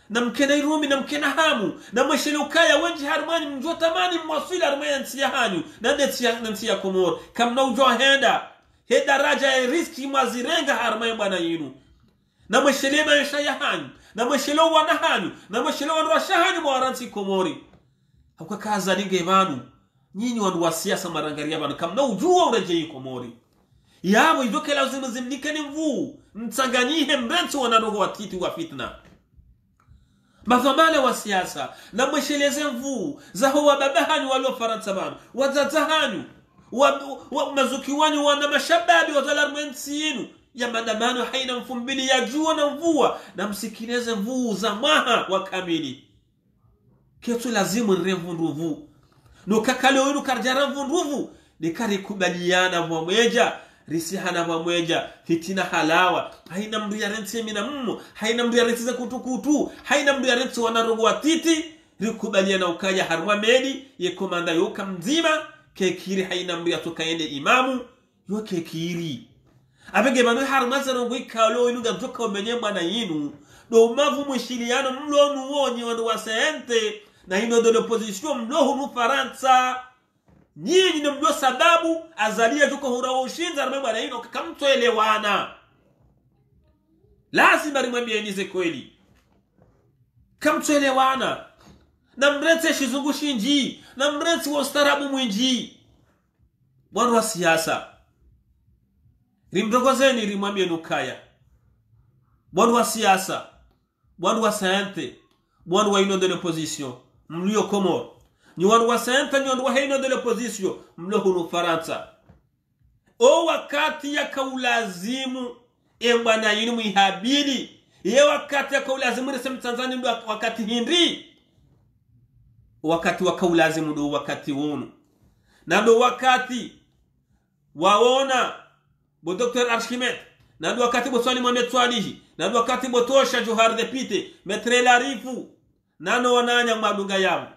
na mkena irumi na mkena hamu na mweshele ukaya wenji harumani mjua tamani mwaswili harumani nsiya hanyu na nsiya komor kamna ujua heda raja ya riski mwazirenga harumani bwana yinu na mweshele maisha ya hanyu na mweshele wana hanyu na mweshele wanruwa shahanyu mwaransi komori hauka kaza ninge vanu nyinyi wanruwa siyasa marangaria vanu kamna ujua urejei komori yabo idoke lazima zimnikeni mvuu mtsanganyihe mrentu wanarogo watiti wa fitna mazamale wa siasa na mwesheleze mvuu za huwa babahanyu walio faransa banu wazazahanyu mazuki wanyu wana mashababi wazalarmwensi yinu ya mandamano haina mfumbili ya jua na mvua na msikileze mvuu za maha wa kamili ketu lazimu nrevu nruvu nukakale winu karjara mvu nruvu nikari kubaliana mwameja risihana mwameja fitina halawa haina mdu ya renti mina mmu haina mdu ya renti za kutukutu haina mdu ya renti wanarogo watiti rikubaliana ukaya harwa medi ye komanda yoka mzima kekiri haina mdu ya tukaende imamu yo kekiri abege manu harmaza rongo ikalo inu gajoka umenye mwana yinu do mavu mwishiliano mlonu wonyi wanu wasente na ino do l'opposition mlohu mfaransa nyinyi ni mjua sababu azalia juko hurawa ushinza na mwana ino kamtoelewana lazima rimwambie nize kweli kamtoelewana na mrete shizungu shinji na mrete wa ustarabu mwinji bwana wa siasa rimdogozeni rimwambie nukaya bwana wa siasa bwana wa sayante bwana wa ino de l'opposition mlio komor ni wanu wa senta ni wanu wa heino de l'opposition mlohunu Faransa o wakati ya kaulazimu embana yini muihabili ye wakati ya kaulazimu resem Tanzania ndo wakati hindi wakati wa kaulazimu ndo wakati wonu na ndo wakati waona bo Dr. Archimedes na ndo wakati bo Swali Mohamed Swalihi na ndo wakati bo Tosha Johar Depite Metre Larifu nano wananya madunga yao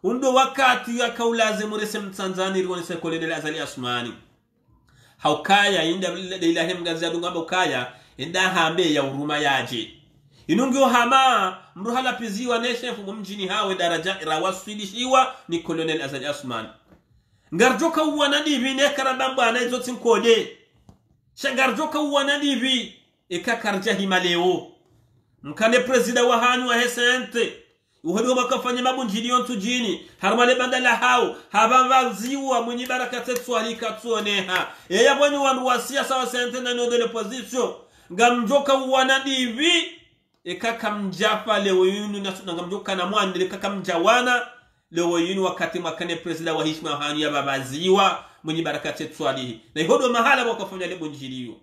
undo wakati ya kaulazimu resem Tanzania rwone se Colonel Azali Asmani haukaya inda ilahi mgazi ya dunga haukaya inda hambe ya uruma yaje inungio hama mruhala piziwa neshefu mjini hawe daraja rawasilishiwa ni Colonel Azali Asmani ngarjoka uwanadivi ne karabamba anaizo tinkode shangarjoka uwanadivi ikakarja himaleo mkane presida wa hanyu wa hesente uhodi wakafanya mabunjili yontu jini harmale bandala hao habamvaziwa mwenye barakate swali katsuoneha eya bwani wanu wa siasa wa sente na nyo de l'opposition ngamjoka uwanadivi ikakamjafa leo yunu na ngamjoka na mwandile kakamjawana leo yinu wakati makane presida wa hishma hanyu ya babaziwa mwenye barakate swalihi na ihodo mahala wakafanya lebo njiliyo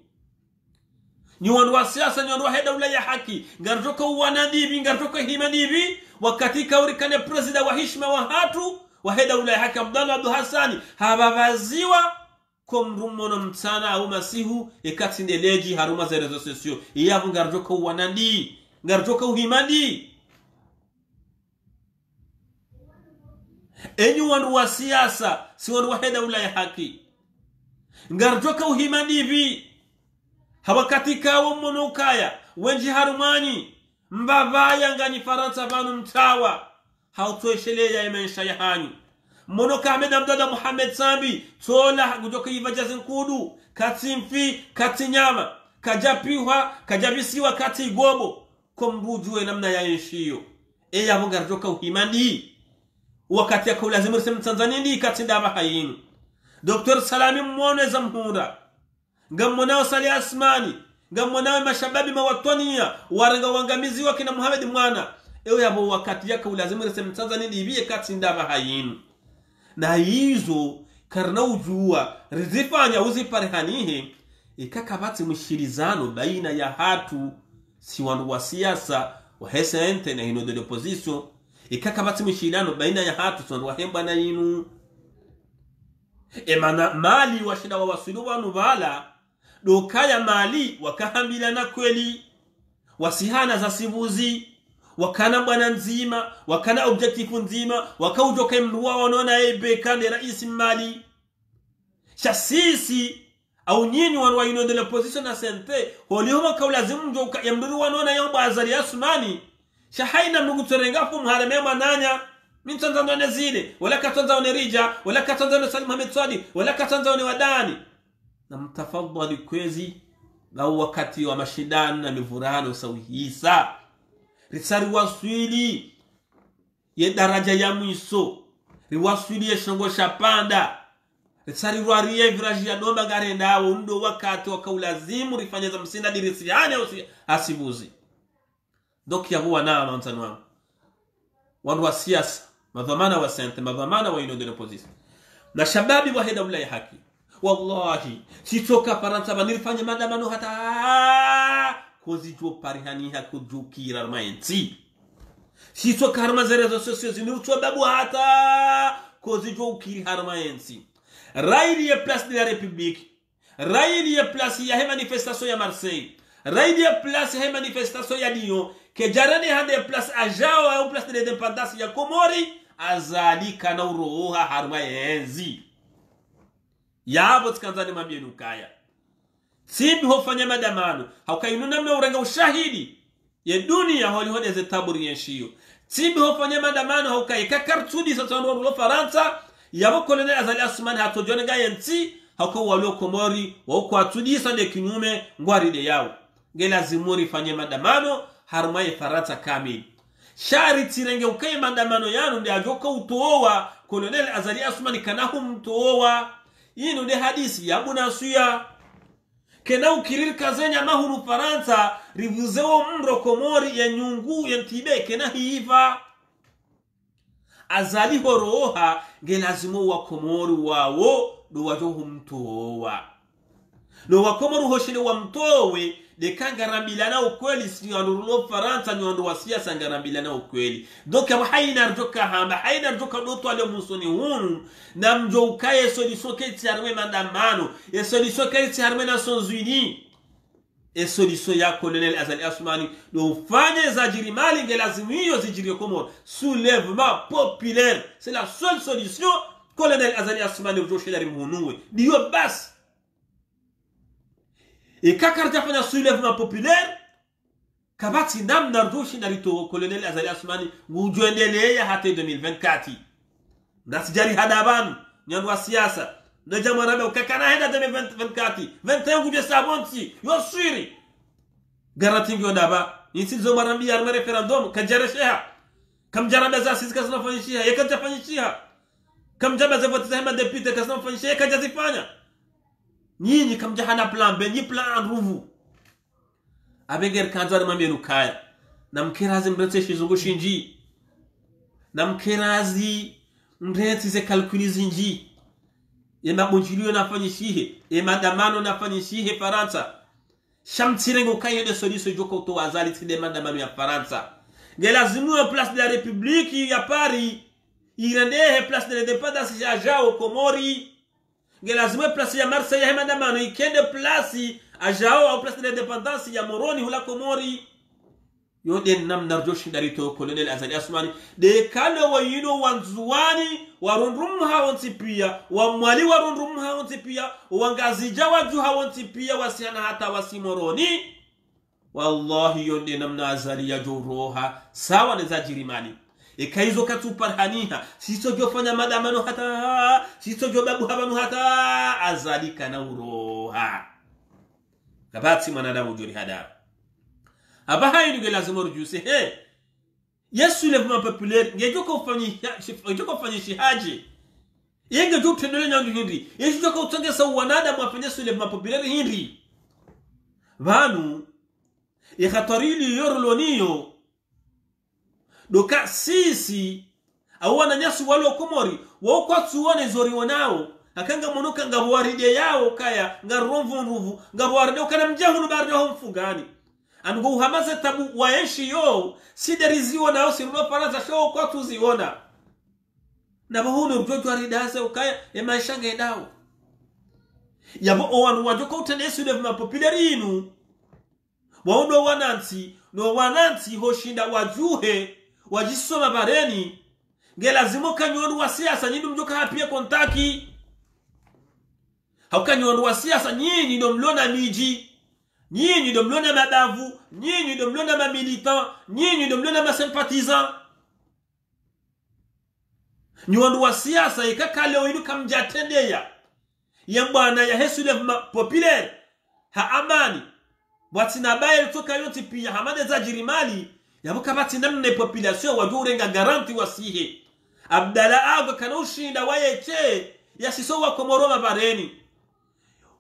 ni wanu wa siasa ni wanu wa heda ula ya haki ngarjoka uwanadivi ngarjoka himadivi wakati kaurikane presida wa hishma wa hatu wa heda ula ya haki Abdallah Abdu Hassani hababaziwa komrumono mtana au masihu ekati ndeleji haruma za rezo sosio iyavu ngarjoka uwanadi ngarjoka uhimadi enyu wanu wa siasa si wanu wa heda ula ya haki ngarjoka uhimadivi hawakati kawo monokaya wenji harumani mbavaya ngani Faransa vanu mtawa hautoesheleya emensha ya hanyu monoka Ahmed Abdada Muhammad Sambi tola kujoka ivajazi nkudu katimfi katinyama kajapiwa kajabisiwa kati igobo kombujue namna ya enshiyo eya vongarjoka uhimandi wakati ya kaulazimu resem Tanzania ndi katindaba hayinu Dr. Salami mwone zamhura ngamonao Sali Asmani ngamonao mashababi mawatwania warenga wangamizi wake na Muhammad mwana ewe yabo wakati ya kaulazimu resem Tanzania ndi ibiye katindaba hayinu na hizo karna ujua rizifanya uziparehanihe ikakabati mshirizano baina ya hatu si wanu wa siasa wa hesente na hino de l'opposition ikakabati mshirizano baina ya hatu si wanu wa hemba na inu emana mali washida wa wasilu wanu vala dokaya mali wakahambila na kweli wasihana za sibuzi wakana bwana nzima wakana objective nzima wakaujoka mruwa wanaona ebe kande raisi mali sisi au nyinyi wanwa ino de l'opposition na sente holihoma kaulazimu njoka ya mduru wanaona yomba Azali Asmani shahaina mnugutorengafu mharame mananya min Tanzania zile wala katanzania rija wala katanzania Salim Mohamed Swadi wala katanzania wadani na mtafadhali kwezi na wakati wa mashindano na mivurano sawihisa risari waswili ye daraja ya mwiso riwaswili ye shongo shapanda risari ruarie viraji ya domba garenda undo wakati wakaulazimu rifanya za msinda dirisiane asibuzi doki ya huwa na mantanu wangu wanu wa siasa madhamana wa sente madhamana wa ino de l'opposition na shababi wa heda ula ya haki wallahi sitoka Faransa banirifanya madamano hata kozijo parihani hakujukira armaensi sitoka harma zerezo sosio zinurutwa babu hata kozijo ukiri harmaensi raili ya place de la République raili ya place ya manifestation ya Marseille raili ya place ya manifestation ya Lyon ke jarani hande place a Jao au place de l'indépendance ya Komori Azali kana uroha harmaensi yabo tkanzani mabienu kaya simbi hofanya madamano haukainuna mna urenga ushahidi ya dunia holi ze taburi yenshiyo simbi hofanya madamano haukaika kartudi sasa ndo Faransa yabo Colonel Azali Asmani hatojone ga yenti hauko walo Komori wako atudi sande kinyume ngwari de yao ngela zimuri fanye madamano harmaye Faransa kamili shari tirenge ukaye madamano yanu ndi ajoka utowa Colonel Azali Asmani kanahu mtowa ino de hadisi ya bunasuya kena ukirir kazenya mahuru Faransa rivuzewo mro Komori ya nyungu ya ntibe kena hiva azali horoha ngelazimo wa komori wawo do wajo humtowa do wa komori hoshine wa mtowe de kangarambilana ukweli si andurulo Faransa ni ndo wa siasa ngarambilana ukweli donc haina rjoka hamba haina rjoka doto ale musoni hunu na mjo ukaye solution keti arme mandamano e solution keti arme Nations Unies e solution ya Colonel Azali Assoumani do fanye za jirimali ngelazimio zijirie Komoro soulèvement populaire c'est la seule solution Colonel Azali Assoumani ujoshilari munuwe diyo basi e kakarja fanya soulèvement populaire kabati nam nardoshi narito Colonel Azali Assoumani ngujuendelea hata 2024 ndasijari hadabanu nyandu wa siasa na jamarabe ukakana henda 2024 21 guje sabonti yo siri garanti ngyo daba insi zo marambi ya referendum kajaresha kam jarabe za sisi kasna fanyishia yakaja fanyishia kam jaba za vote za hema deputy kasna fanyishia yakaja zifanya nyinyi kam jahana plan ben ni plan ruvu abeger kanzar mamelu kaya na mkirazi mbrete shizungu shinji na mkirazi mbrete ze kalkulizi nji ema bonjilio nafanyishihe ema damano nafanyishihe Faransa shamtirengo kaye de solution joko to azali tide mandamano ya Faransa ngelazimu en place de la République ya Paris irendehe place de l'indépendance ya Jao Komori ngelazimu place ya Marseille ya mandamano ikende place a Jao au place de l'indépendance ya Moroni hula Komori yode nam narjoshi darito Colonel Azali Assoumani de kale wa yino wanzuani warundrum hawonti pia wa mwali warundrum hawonti pia wangazija waju hawonti pia wasiana hata wasimoroni wallahi yode nam Azali ya joroha sawa neza jirimali ekaizo katuparhaniha sisojo fanya madamano hata sisojo babu habanu hata Azali kana uroha kabati manadamu jori hada aba hayi nge lazima rujuse yesu soulèvement populaire ngejoko fanyi shihaji yenge jo tendele nyangu hindi yesu joko utonge sa wanada mwafanya soulèvement populaire hindi vanu ikhatarili yorloniyo doka sisi awana nyasu walo Komori wako tuone zori wanao akanga monoka ngawaride yao kaya ngaromvu ruvu ngawaride ukana mjahunu bardo mfugani ango uhamaze tabu waeshi yo sideriziwa nao siruno Faransa show kwa tuziona na bahunu rujojo aridase ukaya emaishange ndao yabo owanu wajoko utene soulèvement populaire inu waondo wananti hoshinda wajuhe wajisoma bareni ngelazimo kanyonu wa siasa nyinyi mjoka hapia kontaki haukanyonu wa siasa nyinyi ndo mlona miji nyinyi ndo mlona madavu nyinyi ndo mlona ma militant nyinyi ndo mlona ma sympathisant nyonu wa siasa ikakale oinu kamjatendeya yambwana ya soulèvement populaire ha amani watina baye toka yoti pia hamade za jirimali yabuka bati namne population wajurenga garanti wasihe Abdala Ago kanushinda wayeche yasiso wa Komoro mabareni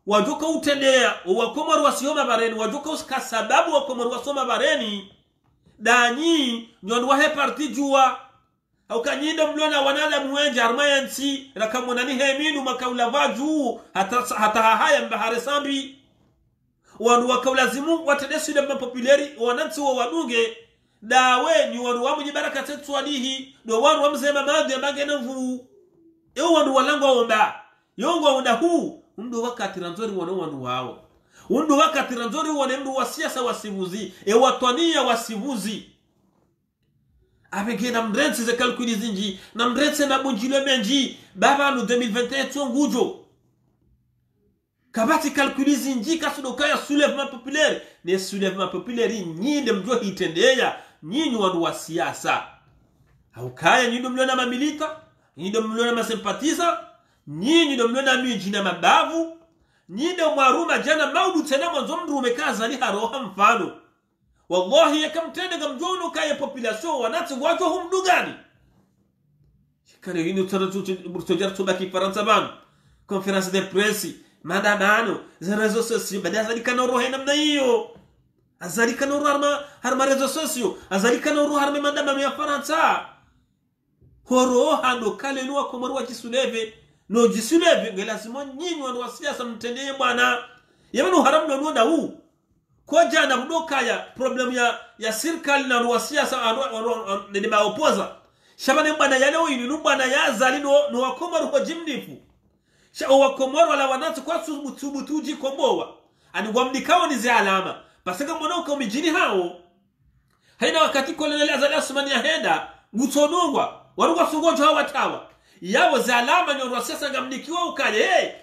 wajuka utendea wa Komoro wasihoma bareni wajuka uska sababu wa Komoro wasoma bareni danyi nyondo wahe parti juwa au kanyindo mlona wanala mwenja armayansi rakamonani heminu makaula vaju hata haya mbahare sambi wanu wakaulazimu watende soulèvement populaire wananti wa waduge dawe ni wanu wamu jibaraka tetu walihi do wanu wamzema maadhi ya magena mvu wanu walangu waonda yongu waonda huu undu wakati ranzori wanu wao undu wakati ranzori mdu wa siasa wasivuzi watwania wasivuzi abegena mrensi ze kalkulizi nji na mrensi na bunjile menji baba anu 2021 tuongujo kabati kalkulizi nji kasudoka ya soulèvement populaire ne soulèvement populaire nyinde mjo hitendeya nyinyi wanu wa siasa haukaya nyinyi mlona mamilita nyinyi mlona masympathiza nyinyi ndo mlona miji na mabavu nyinyi ndo mwaruma jana maudu tena mwanzo mdu umekaza ni haroha mfano wallahi yakamtende gamjono kaya population wanati wajo humdu gani shikare hini utojar tubaki Faransa banu conference de presse madamano za rezo sosio bada azalika noro hena mna hiyo azalika noro harma rezo sosio azalika noro harma madamano ya Faransa horo hando kale nuwa komoru wa jisuleve no jisuleve ngelazima nyinyi wandu wa siasa mtendee bwana yamenu haramu na nuwa huu kwa jana mdoka ya problem ya serikali na wa siasa nende ba opoza shabane bwana yale oyinu bwana ya zali no wakomoru wa jimnifu sha wakomoru wala wanatu kwa subutuji kombowa ani wamdikawa ni zi alama pasaka mwana ukamijini hao haina wakati koloneli Azali Asumani ya henda ngutonongwa waruwa sungojo hawa tawa yawo zi alama ni wanwa siasa ngamdikiwa ukale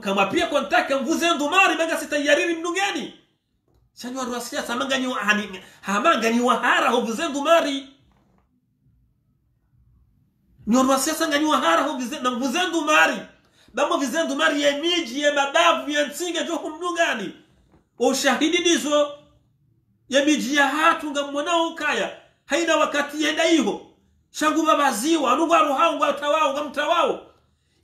kama pia kontaka mvuze ndumari manga sitayariri mnungeni shani wanwa siasa hamanga ni wahara huvuze ndumari ni wanwa siasa ngani wahara huvuze ndumari Bamo vizendu mari ya miji ya mabavu ya nsinga joku mnungani. Ushahidi nizo ya miji ya hatu nga mwana ukaya. Haina wakati yenda iho. Shangu babaziwa. Anunga ruhao nga utawao nga mtawao.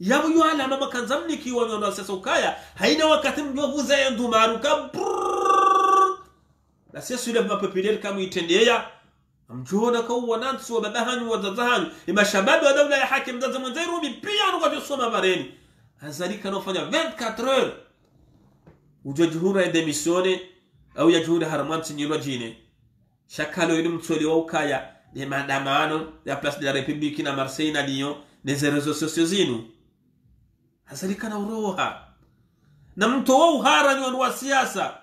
Yabu yuhala mama kanzamni kiwa nga sasa ukaya. Haina wakati mjovuza ya ndumaru ka la siya sule mapepideri kamu itendeya. Mjuhona kwa wanansi wa babahani wa zazahanyu. Ima shababi wa dawla ya haki mzaza mwenzeru pia anuka josoma bareni. Azali kanofanya 24 heures ujo juhura ya demisione au ya juhura haramanti nyilwa jine shakalo yini mtoli wa ukaya de maandamano ya Place de la République na Marseille na Lyon neze rezo sosio zinu azali kana uroha na mto wa uhara ni wa siasa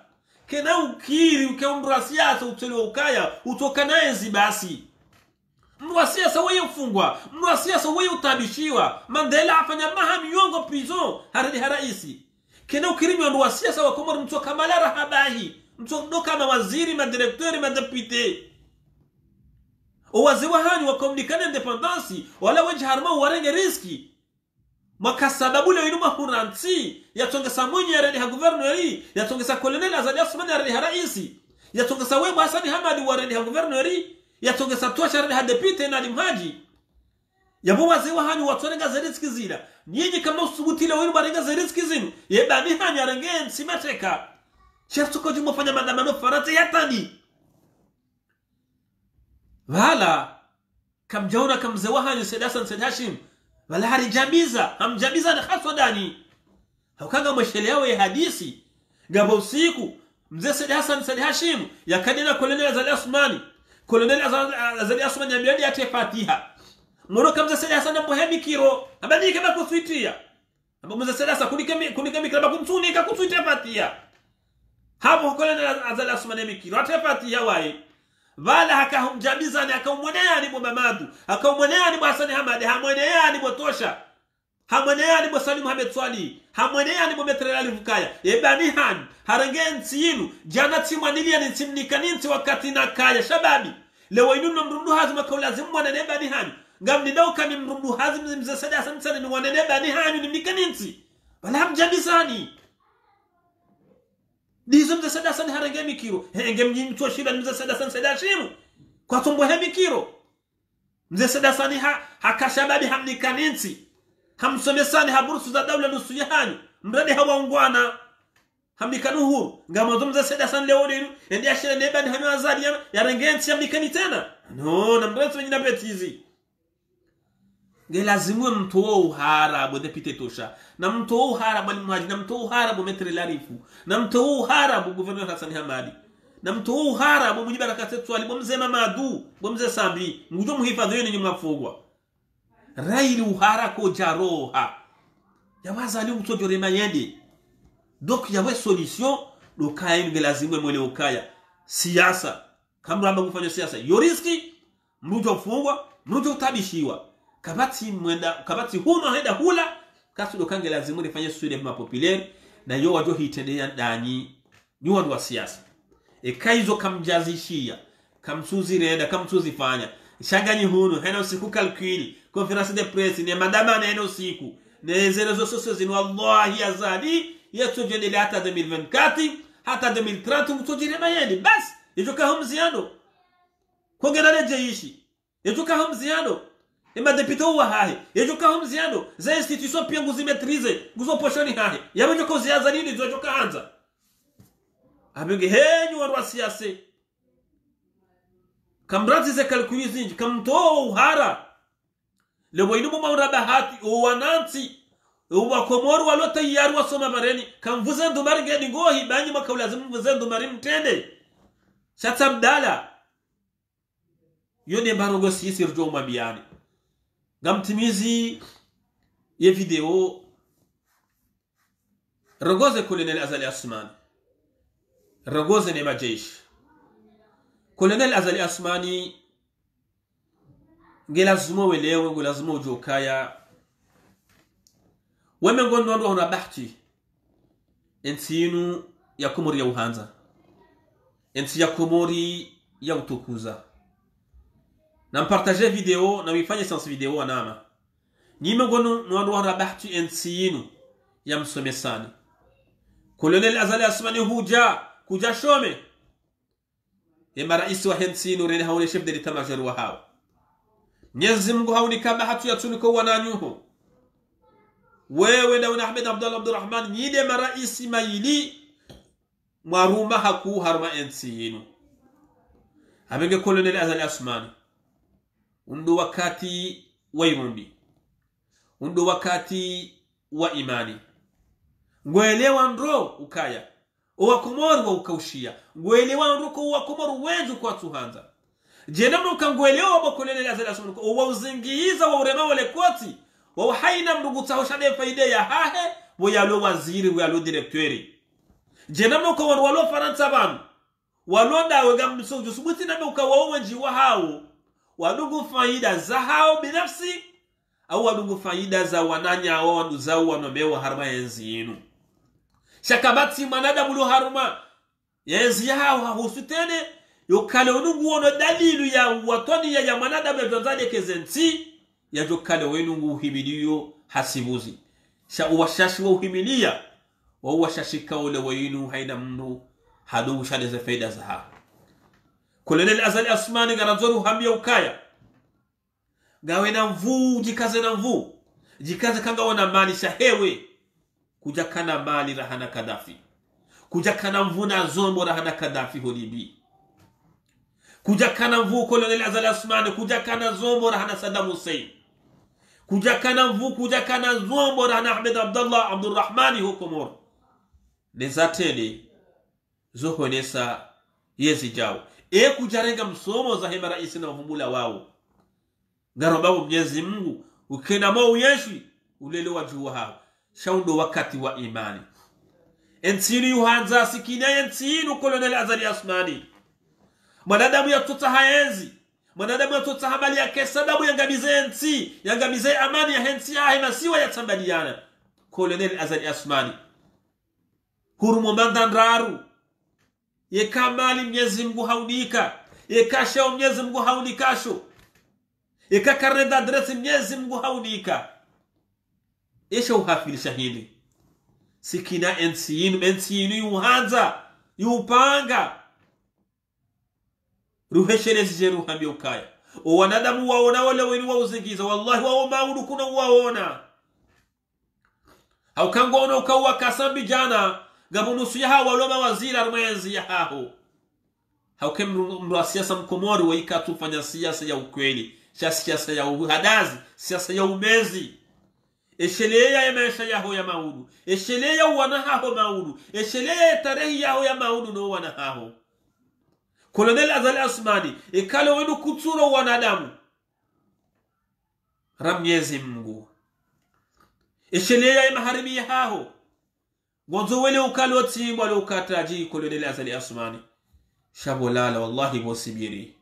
kena ukiri ukeundra siasa utoli wa ukaya utoka na enzi basi mtu wa siasa wewe ufungwa, mtu wa siasa wewe utabishiwa. Mandela afanya mahami yongo prison haradi haraisi. Kena ukirimi mtu wa siasa wa Komoro mtu kama habahi, mtu ndo kama waziri, madirektori, madepite. Owazewa hani wa komunikana independensi wala wenje harma warenge riski. Makasababu leo inuma huranti yatongesa mwenye haradi ha guverneri, yatongesa koloneli Azali Asumani haradi haraisi, yatongesa wewe Hasani Hamadi waradi ha guverneri. Yatongesa tuwa ha depite na limhaji yabo wazewa hani watorenga zeriski zila nyinyi kama usubutile wenu barenga zeriski zinu yebani hani arengeen simateka shartuko jumofanya maandamano farate yatani wala kamjauna kamzewa hani Said Hassan Said Hashim wala harijamiza hamjamiza na khaswa dani haukanga mweshele yao ya hadisi gabo usiku mzee Said Hassan Said Hashim yakadina koloneli Azali Asumani Koloneli Azali Asumani yambiadi ate Fatiha. Moro kamza Said Hassan mbohemi kiro. Abani kama kusuitia. Mbomuza Said Hassan kunikemi kama kumsunika kusuitia Fatiha. Hapo Koloneli Azali Asumani yamikiro ate Fatiha wae. Vala hakahumjabiza ni akaumwenea ni Mamadu. Akaumwenea ni Hasani Hamadi. Hamwenea ni Tosha. Hamwenea ni Salim Mohamed Swali. Hamwenea ni Metrela Livukaya. Ebani han. Harangensi yinu. Jana timwanilia ni timnikaninti wakati na kaya. Shababi. Lewa inu na mrundu hazima kaulazimu mwaneneba ni hani. Ngamnidauka ni mrundu hazima mzee Said Hassan sana ni mwaneneba ni hani ni mnikaninti. Wala hamjabisani. Dizo mzee Said Hassan harangemi kiro. Henge mjini tuwashila mzee Said Hassan Said Hashimu. Kwa tumbo hemi kiro. Mzee Said Hassan hakashababi hamnikaninti. Hamsomesani haburusu za dawla nusu yahani. Mradi hawaungwana. Hamnikanu huru. Ngamazo mzee Said Hassan leo linu. Endi ashile neba ni hanu azadi ya rengensi hamnikani tena. No, na mresu wenye nabetizi. Ngelazimuwe mtoa uharabu depite Tosha. Na mtoa uharabu mwaji. Na mtoa uharabu Metre Larifu. Na mtoa uharabu Guverneur Hassan Hamadi. Na mtoa uharabu Mujiba Rakatetu Ali. Mzee Mamadu. Mzee Sambi. Ngujo muhifadhi yoni nyuma fugwa. Raili uhara ko jaroha. Yawaza ali mtojore mayende. Donc yawe solution do kaya ngelazimu mwele ukaya. Siasa. Kamramba kufanya siasa. Yoriski mrujo fungwa, mrujo utabishiwa. Kabati huna henda hula. Kasu do kange lazimu nifanye suide populaire na yo wajo hitendea ndani ni watu wa siasa. Kaizo kamjazishia, kamsuzi renda, kamsuzi fanya. Shangani hunu, hena usiku kalkili. Conference de presse ni madama na hena usiku. Neze rezo sosio zinu Allahi azadi. Yeto jendele hata 2024. Hata 2030 mtojire mayeni. Bas, yejoka humziano. Kongera jeishi. Yejoka humziano. Ema depite uwa hahe. Yejoka humziano. Za institution pia nguzimetrize. Nguzo poshoni hahe. Yamejoka uziaza nini zojoka hanza. Abenge henyu wa siasa. Kambrati ze kalkulizi nji. Kamtoa uhara. le boyinu maura bahati o wananti o wakomoro walo tayari wasoma bareni kan vuzendo marge ni gohi banyi makawlazimu vuzendo marim tende shatabdala yone barogo sisir jo mabiyani gamtimizi ye video ragoze colonel Azali Asmani ragoze ne majesh colonel Azali Asmani ngelazumo welewe ngelazumo jokaya weme ngondo ona bahti entinu ya komori ya uhanza enti ya komori ya utukuza na mpartager video na wifanye sans video anama nime ngondo ona bahti entinu ya msomesani colonel Azali Asmani kuja shome maraisi wa hensinu rene haone chef de l'état major wa hawa Mwenyezi Mungu haunika bahati ya tuniko wananyuho wewe na Ahmed Abdallah Abdurrahman nyide maraisi maili mwaruma haku harma ensinu abenge colonel Azali Asmani undu wakati wa Irundi undu wakati wa imani ngwelewa ndro ukaya uwakomoro wa ukaushia ngwelewa ndro ko uwakomoro wenju kwa tuhanza jena mukangwelewa wa colonel Azali Asmani uwa uzingiiza wa urema wale koti wa haina mruguta hoshade faide ya hahe wa yalo waziri wa yalo direktori jena muka walo faransa banu walonda wega msoju subuti na muka wawenji wa hao wadugu faida za hao binafsi au wadugu faida za wananya au wandu zao wanomewa harma yenzi yenu shakabati manada mulu harma yenzi hao hahusutene yokale onungu wono dalilu ya watoni ya manada mezonzade kezenti ya jokale wenungu uhimidiyo hasibuzi sha uwashashi wa uhimilia wa uwashashi kaule wenu haina mnu hadu shade za faida za hao colonel Azali Asmani garanzoru hambia ukaya gawe na mvu jikaze na mvu jikaze kanga wana mali shahewe kuja kana mali rahana Kadafi kuja kana mvu na zombo rahana Kadafi holibi kuja kana mvu colonel Azali Asmani kuja kana zombo rahana Saddam Hussein kuja kana mvu kuja kana zombo rahana Ahmed Abdallah Abdurrahmani hukomor nezatele zohonesa yezi jao kujarenga msomo za hema raisi na wavumbula wao ngarobabu Mwenyezi Mungu ukena mau yeshwi ulelewa juwa hao shaundo wakati wa imani entini yuhanza sikina entinu colonel Azali Asmani manadamu ya tota haenzi manadamu ya tota habali ya kesadabu yangamize enti yangamize amani ya henti ya hema siwa ya tambaliana colonel Azali Asmani hurumo mandandraru yeka mali Mwenyezi Mungu haunika yeka shao Mwenyezi Mungu haunikasho yeka karne da adresi Mwenyezi Mungu haunika esha uhafilisha hili sikina ensinu yuhanza yupanga ruhesherezi jeru hambi ukaya o wanadamu waona wale wenu wa uzingiza wallahi wao maudu kuna waona au kango ona ukawa kasambi jana gabunusu ya hawa waloma waziri armwenzi ya haho hauke mwa siasa mkomori wa ikatufanya siasa ya ukweli siasa ya uhadazi siasa ya umezi eshelea ya maisha yaho ya maudu eshelea wanahaho maudu eshelea tarehi yaho ya maudu no wanahaho colonel Azali Asmani ekale wenu kutsuro wanadamu Mwenyezi Mungu eshelea ya maharimi ya haho Gonzo wele ukali otimbo wale ukataji colonel Azali Asmani shabolala wallahi bosibiri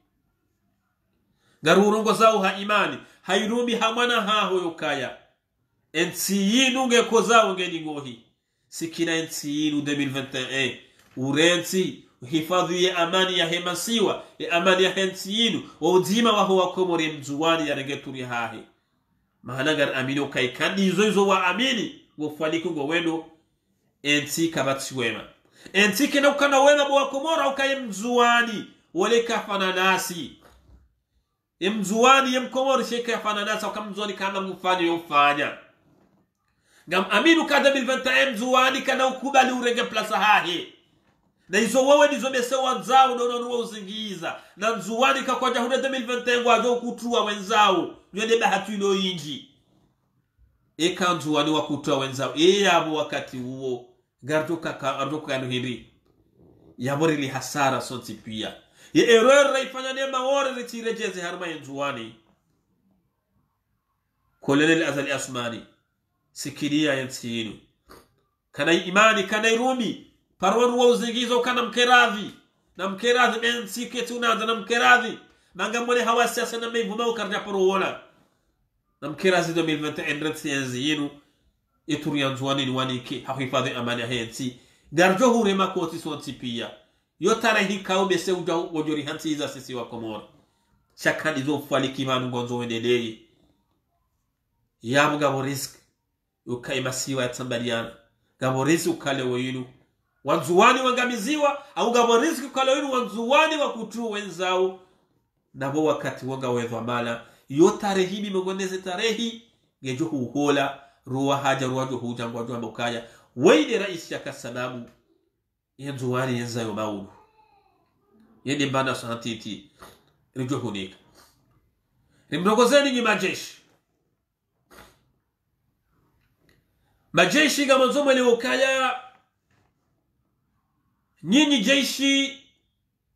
garurongo zao ha imani hairumbi hamana haho yukaya enti yinu ngeko zao ngeni ngohi sikina enti yinu 2021 urenti hifadhu ya amani ya hemasiwa ya amani ya enti yinu wa udima waho wakomori mjuwani ya regeturi hahe mahanagar amini ukaikandi izo wa amini wafaliku ngo wendo enti kabati wema enti kena ukana wema bwa komora ukaye mzuwani wale kafana nasi mzuwani mkomori sheka kafana nasi ukamzuwani kama mfanya yofanya ngam aminu kada 2021 mzuwani kana ukubali urenge plasa hahe na izo wewe nizo mesewa nzao na unanuwa uzingiza na nzuwani kakwaja 2021 wajo kutua wenzao nyende bahatu ino inji eka nzuwani wa kutua wenzao yabo wakati huo gardoka hiri yabore li hasara sonti pia ye erreur raifanya nema wore retirejeze harma nzuwani kolelele azali asmani sikiria yensinu kana imani kana irumi parwan wa uzingizo kana mkeradhi na mkeradhi ensike tunaanza na mkeradhi mangamone hawasiasa na mevuma ukarja parwona na mkeradhi 2021 sienzi yenu iturianzwani ni wanike hafifadhi amani hensi garjo hurema koti sonti pia yotara hikao bese uja wajori hansi iza sisi wa Komoro shakani zo fwali kimanu ngonzo wendelei yabu gabo risk ukaimasiwa yatambaliana gabo risk ukale wayinu wanzuwani wangamiziwa au gabo risk ukale wayinu wanzuwani wakutu wenzao nabo wakati wanga wezo mala yotare hibi mgoneze tarehi gejo huhola ruwa haja ruwa jo huja ngwa mbokaya waide rais yaka sababu yenzuwani yenzayo maudu yende mbana sanatiti rijo hunika nimrogozeni ni majeshi kama nzomo liokaya nyinyi jeshi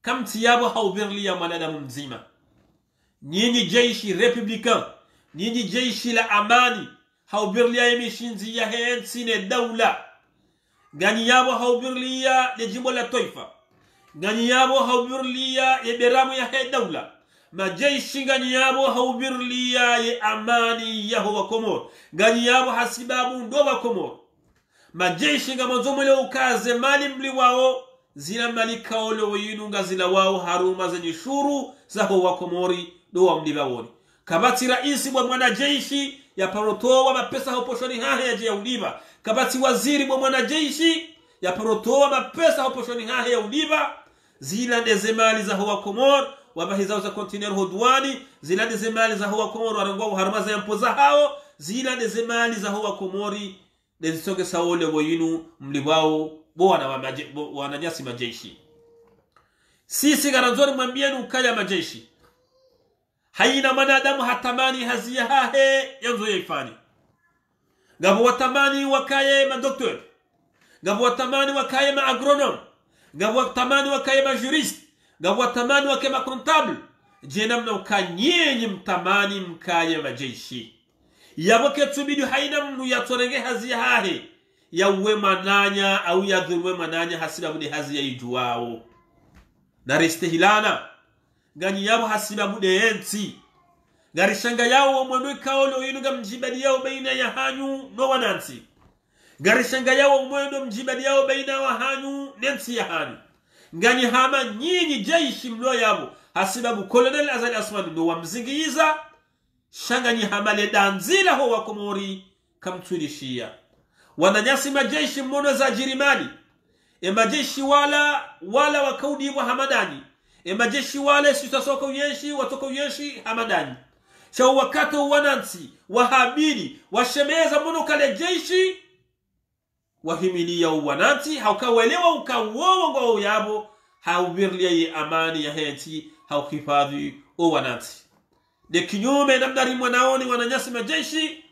kamti yabo haubirli ya mwanadamu mzima nyinyi jeshi republican nyinyi jeshi la amani haubirli ya emishinzi ya hensi ne daula gani yabo haubirli ya jimbo la toifa gani yabo haubirli ya beramu ya he daula majeshi gani yabo haubirli ya amani ya huwa Komoro gani yabo hasibabu ndoba Komoro majeshi nga mwanzomele ukaze mali mli wao zila mali kaole wayinunga zila wao haruma zenye shuru za huwa Komori doa mliba woni kabati raisi wa mwanajeshi ya parotoa mapesa hoposhoni hahe ya jia uliba kabati waziri wa mwanajeshi ya parotoa mapesa hoposhoni hahe ya uliba zila ndeze mali za huwa Komoro wabahiza za kontineri hodwani zila ndeze mali za huwa Komoro warangwa haruma za mpoza hao zila ndeze mali za huwa Komori nezisoge saole woyinu mliwao wananyasi majeshi sisi garanzoni mwambienu ukaya majeshi haina manadamu hatamani hazia hahe yanzo yaifani gabu watamani wakaye madoktor gabu watamani wakaye maagronom gabu watamani wakaye majurist gabu watamani wakaye makontable jena mna ukanyenye mtamani mkaye majeshi yaboke tubidu haina mnu yatorenge hazia hahe ya uwe mananya au ya dhurwe mananya hasila bude hazia ijuwao na restehilana gani yabo hasila bude enti garishanga yao umwendo kaolo yinuga mjibadi yao baina ya hanyu no wanansi garishanga yao umwendo mjibadi yao baina wa hanyu nensi ya hanyu gani hama nyinyi jaishi mlo yabo hasibabu Colonel Azali Asmani ndo wamzingiza shanga ni hamale danzila ho wa Komori kamtulishia wananyasi majeshi mmono za jirimani majeshi wala wakaudi wa hamadani majeshi wale sitasoko uyeshi watoko uyeshi hamadani cha wakato wanansi wahabidi washemeza mmono kale jeshi wahimilia wanansi haukawelewa ukawowo ngao yabo haubirlia ye amani ya heti haukifadhi o wanansi de kinyume namdari mwanaoni wananyasi majeshi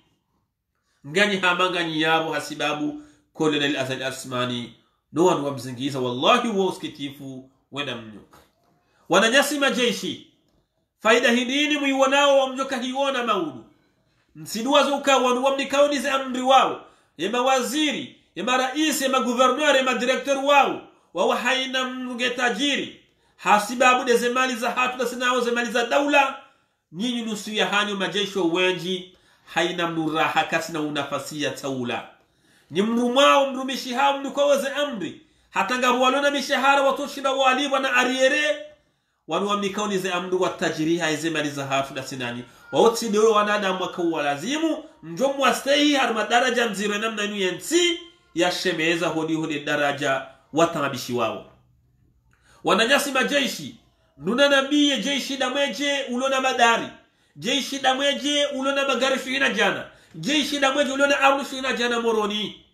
ngani hamangani yabo hasibabu Colonel Azali Asmani no wanu wamzingiza wallahi uskitifu wena mnyo wananyasi majeshi faida hindini muiwanao wamjoka hiwona maudu msiduwazo ukawanu wamnikaonize amri wao yema waziri yema raisi yema guverneur yema direktor wao wawa haina mnge tajiri hasibabu de zemali za hatu na sinao zemali za daula nyinyi nusu ya hanyo majeshi wa wenji haina mnuraha kasi na unafasi ya taula ni mrumao mrumishi hao mnukowaze amri hatanga walona mishahara watoshina waliwa na ariere wanu wamnikaonize amri watajiri haizemali za hatu na sinani wawoti dewe wanadamu wakawa lazimu mjomu wastehi haruma daraja mziro namna inu yensi ya shemeza hodi daraja watanabishi wao wananyasi majeshi nuna nabiye jeshi damweje ulona madari jeshi damweje ulona magari shuhina jana jeshi damweje ulona arnu shuhina jana moroni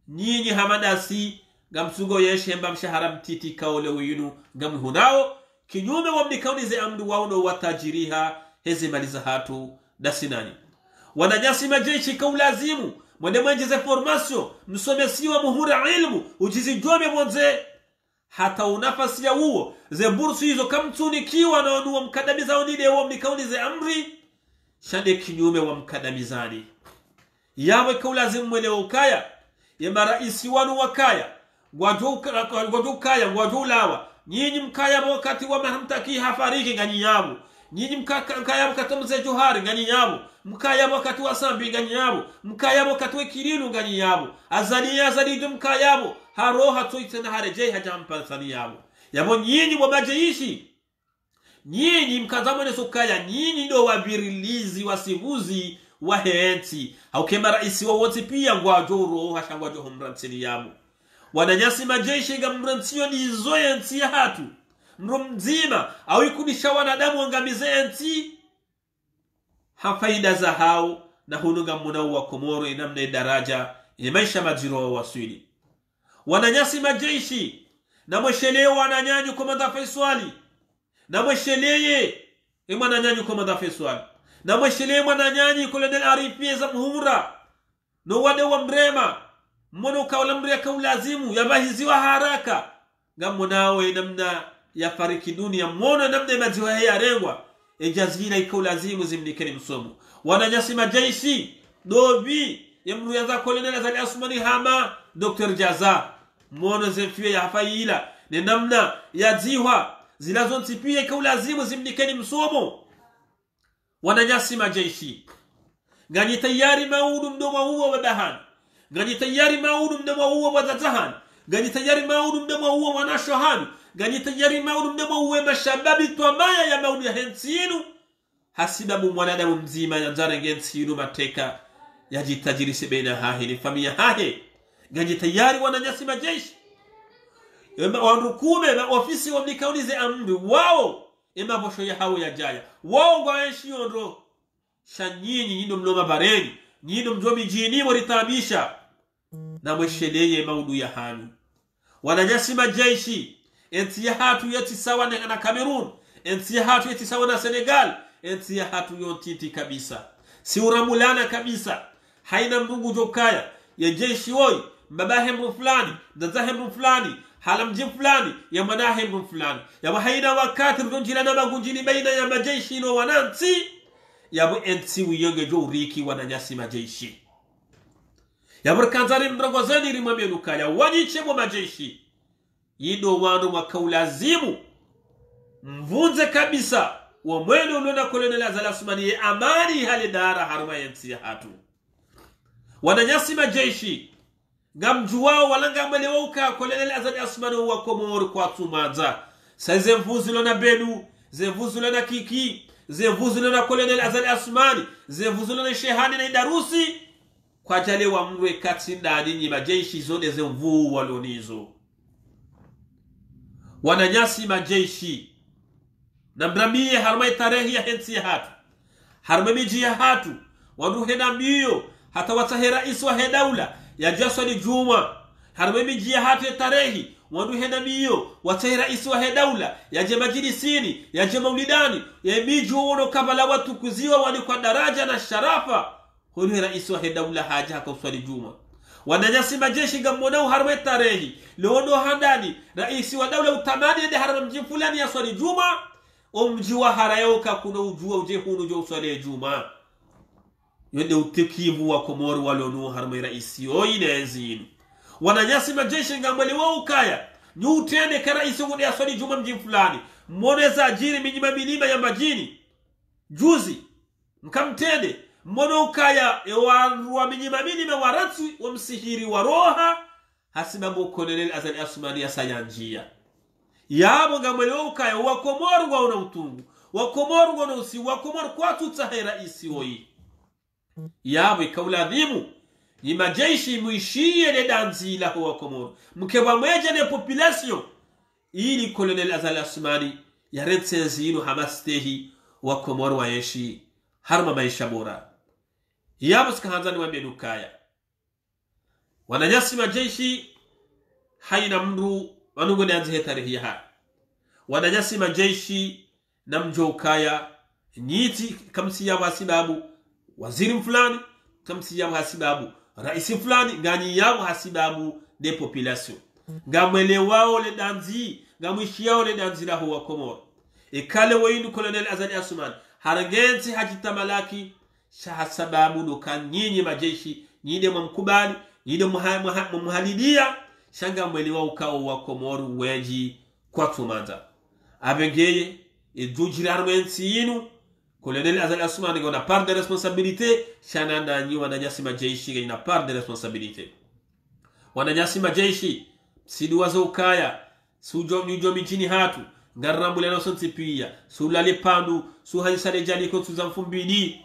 nyinyi hamadasi ngam sugo yeshe mbam shaharam titi kawle winu ngam hunao kinyume wa mnikaunize amdu wauno watajiriha hezi maliza hatu dasinani. Wananyasi majeshi kaulazimu mwende mwenjeze formasyo msomesiwa muhura ilmu ujizi jome mwenze hata unafasi ya uo ze bursu hizo kamtunikiwa na wanuwa mkadamiza unide wa mnikaunize amri shade kinyume wa mkadamizani. Yawe kaulazimu mwele ukaya ya maraisi wanu wakaya ngwaju ukaya ngwaju ulawa nyinyi mkaya wakati wa mahamtaki hafariki ngani yabu nyinyi mkaya wakati wa mzee Johari ngani yabu mkaya wakati wa Sambi ngani yabu mkaya wakati wa Kirilu ngani yabu azalidu mkaya yabu haroha tuitena harejei hajampansani yabu yabo nyinyi wa majeishi nyinyi mkazamone sukaya nyinyi ndo wabirilizi wasivuzi wa heenti haukema raisi wa wote pia ngwajo roha shangwajo humransini yabu. Wananyasi majeshi nga mrantio ni zoe enti ya hatu mrumzima au ikudisha wanadamu wangamize enti hafaida za hao na hununga munau wa Komoro inamne daraja maisha majiro wa Swidi. Wananyasi majeshi na mwesheleye wananyanyu komanda Faiswali na mwesheleye mwananyanyu komanda Faiswali na mwesheleye mwananyanyu Kolonel Arifie za Muhumura no wade wa Mrema mwono kaula mria kaulazimu yabahiziwa haraka ngamonawe namna ya fariki dunia mwono namna maziwa ya rengwa ejazina ikaulazimu zimnikeni msomo. Wananyasi majeshi dobi ya mruya za Kolonel Zali Asmani Hama Dr. Jaza mwono zemfiwe ya hafaila ni namna ya ziwa zilazonti pia ikaulazimu zimnikeni msomo. Wananyasi majeshi ngani tayari maudu mdoma huwa wadahani gani tayari maudu mdema huo wazazahani gani tayari maudu mdema huo wanashohani gani tayari maudu mdema huo mashababi tuamaya ya maudu ya hensinu hasibabu mwanadamu mzima ya nzare ngensinu mateka ya jitajiri sebena hahe ni familia hahe gani tayari wananyasi majeshi wanukume ofisi wa mnikaunize amri wao bosho ya hao ya jaya wao kwa enshi onro shanyini nyindo mloma bareni nyindo mjomi jini waritabisha na mwesheleye maudu ya hanu. Wananyasi majeshi enti ya hatu yeti sawa na Cameroon enti ya hatu yeti sawa na Senegal enti ya hatu yontiti kabisa si uramulana kabisa haina mrungu jokaya ya jeshi woi mbabahe mru fulani dazahe mru fulani halamjim fulani ya manahe mru fulani ya haina wakati rujila na magunjini baina ya majeshi ino wananti ya enti wiyonge jo uriki wananyasi majeshi ya burkanzari mdragozeni rimwambia nukaya wanyiche mwa majeshi yido wano wakaulazimu mvunze kabisa wa mwene ulona Kolonel Zali Asmani amani hali dara haruma yensi ya hatu. Wananyasi majeshi ngamjuwao walanga mwelewauka Kolonel Zali Asmani wa Komoro kwa tumanza sa zemvuzi lona Belu zemvuzi lona Kiki zemvuzi lona Kolonel Zali Asmani zemvuzi lona Shehani na Idarusi kwa jale wa mwe kati ndani ni majeshi zone zemvu walonizo. Wananyasi majeshi na mbramiye harumai tarehi ya hensi ya hatu harumai miji ya hatu wanuhe na miyo hata watahera iswa hedaula ya Jaswali Juma harumai miji ya hatu ya tarehi wanuhe na miyo watahera iswa hedaula ya Jemajini Sini ya Jemaulidani ya miji uono kabala watu kuziwa wani kwa daraja na sharafa hulu raisi wa hedaula haja haka Uswali Juma. Wananyasi majeshi gamonau harumai tarehi leono handani raisi wa daula utamani ede harumai mji fulani ya Uswali Juma mji wa harayoka kuna ujua ujehunu jo Uswali Juma yode utikivu wa Komoro walonu harumai raisi oine enzinu. Wananyasi majeshi ngamweli wa ukaya nyutende ka raisi wa Uswali Juma mji fulani mwoneza ajiri minyima milima ya majini juzi mkamtende mwono ukaya wa minyima milima waratu wa msihiri wa roha hasimabu Kolonel Zali Asmani ya sayanjia yabo ngamweli wa ukaya wa Komoro wa una utungu wa Komoro wa una usi wa Komoro kwa tutahe raisi hoi yabo ikaulazimu ni majeshi muishie le danzila wa Komoro mkewa mweja ne population ili Kolonel Zali Asmani ya retsenzi inu hamastehi wa Komoro wa yeshi harma maisha bora. Yabo sikahanzani wambie nukaya wananyasi majeshi haina mru wanungo nianzi tarehe ha wananyasi majeshi na mjokaya nyiti kamsiya hasibabu waziri fulani kamsiya hasibabu rais fulani ngani yao hasibabu de population ngamwele wao le danzi ngamwishi yao le danzi la huwa Komoro ikale wayinu Colonel Azali Assoumani harangenzi hajitamalaki shaha sababu dokan nyinyi majeshi nyide mkubali nyide muhalidia shanga mwele wao kao wa Komoro weji kwa tumanza abengeye idujirarwensi yinu Colonel Azali Assoumani ngona part de responsabilité shananda nyi wananyasi majeshi ngina part de responsabilité wananyasi majeshi siduwazo ukaya sujo michini hatu ngarambu no sonti pia sulale pandu suhaisale jali ko tuzamfumbidi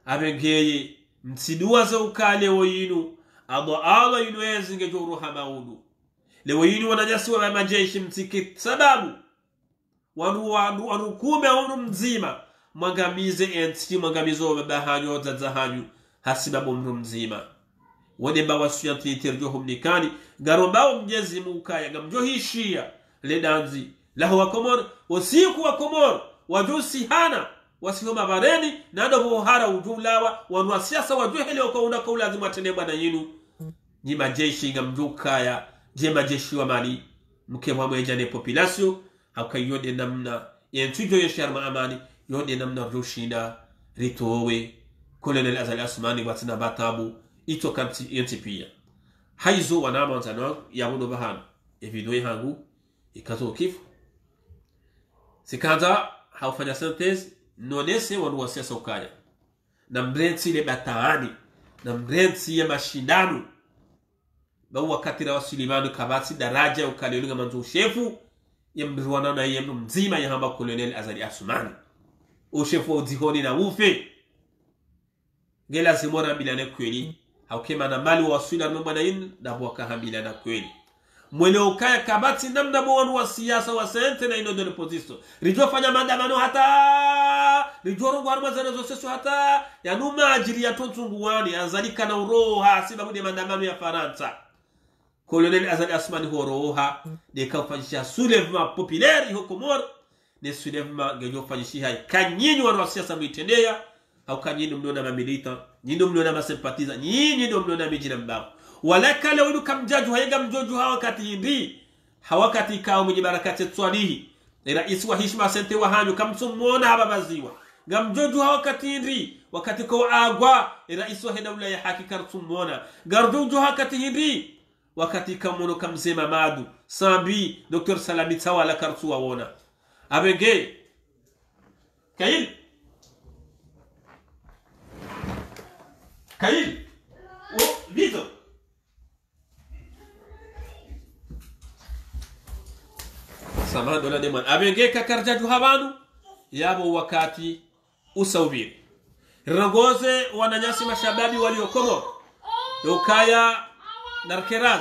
abengeye msiduwazo ukale woyinu ado yinu ezinge joro hamaudu le woyinu wananyasi wa majeshi mtike sababu wanu kume onu mzima mwangamize enti mwangamizo babahanyo zazahanyo hasibabu mru mzima wode bawa suyantu iterjo humnikani garombao mjezi mukaya gamjohishia le danzi lahu wa Komoro wasiku wa Komoro wajusi hana wasihoma bareni nado buhara ujulawa wanu siasa wajuhele ukaunda kwa lazima atende bwana yinu ni majeshi ngamjukaya je majeshi wa mali mke wa mwejane population hakayode namna yentujo yesharma amani yode namna rushida ritowe Colonel Azali Assoumani watina batabu ito kanti yenti pia haizo wanamanza no yamuno bahana evidoi hangu ikazo kifu sikanza haufanya synthèse nonese wanu wasiasa ukaya na mrensi le bataani na mrensi ya mashindano ba wakati la wasilimani kabati daraja ukaleunga manzo shefu ya mruwana na yemno mzima ya hamba Colonel Azali Assoumani o shefu odihoni na ufe gela zimora bilane kweli haukema na mali wasula nombana yin na bwaka hamila na kweli mwele ukaya kabati namna mwanu wa siyasa wa sente na ino dole posisto rijo fanya maandamano hata rijo rongo haruma zanezo sesu hata ya numa ajiri ya tontunguwani azalika na uroha sibabu de maandamano ya Faransa Colonel Azali Assoumani horoha de kafanyisha soulèvement populaire ho Komoro ne soulèvement gejo fanyisha kanyinyi wa siyasa mwitendea au kanyinyi mnona mamilita nyinyi mnona masempatiza nyinyi ndo mnona mijina mbao wala kale wenu kamjaju hayenga mjoju hawakati hindi hawakati kao mwenye barakati tswalihi rais wa hishma sente wa hanyu kamsumona hababaziwa gamjoju hawakati hindi wakati kwa agwa rais wa hena ulaya hakika tsumona garjoju hawakati hindi wakati kamono kamzema madu sambi Dr. Salami Tawala kartuwa wona abenge Kail Vito sama dola deman abenge kakarjaju habanu yabo wakati usawbiri ragoze wananyasi mashababi walio Komoro ukaya narkeraz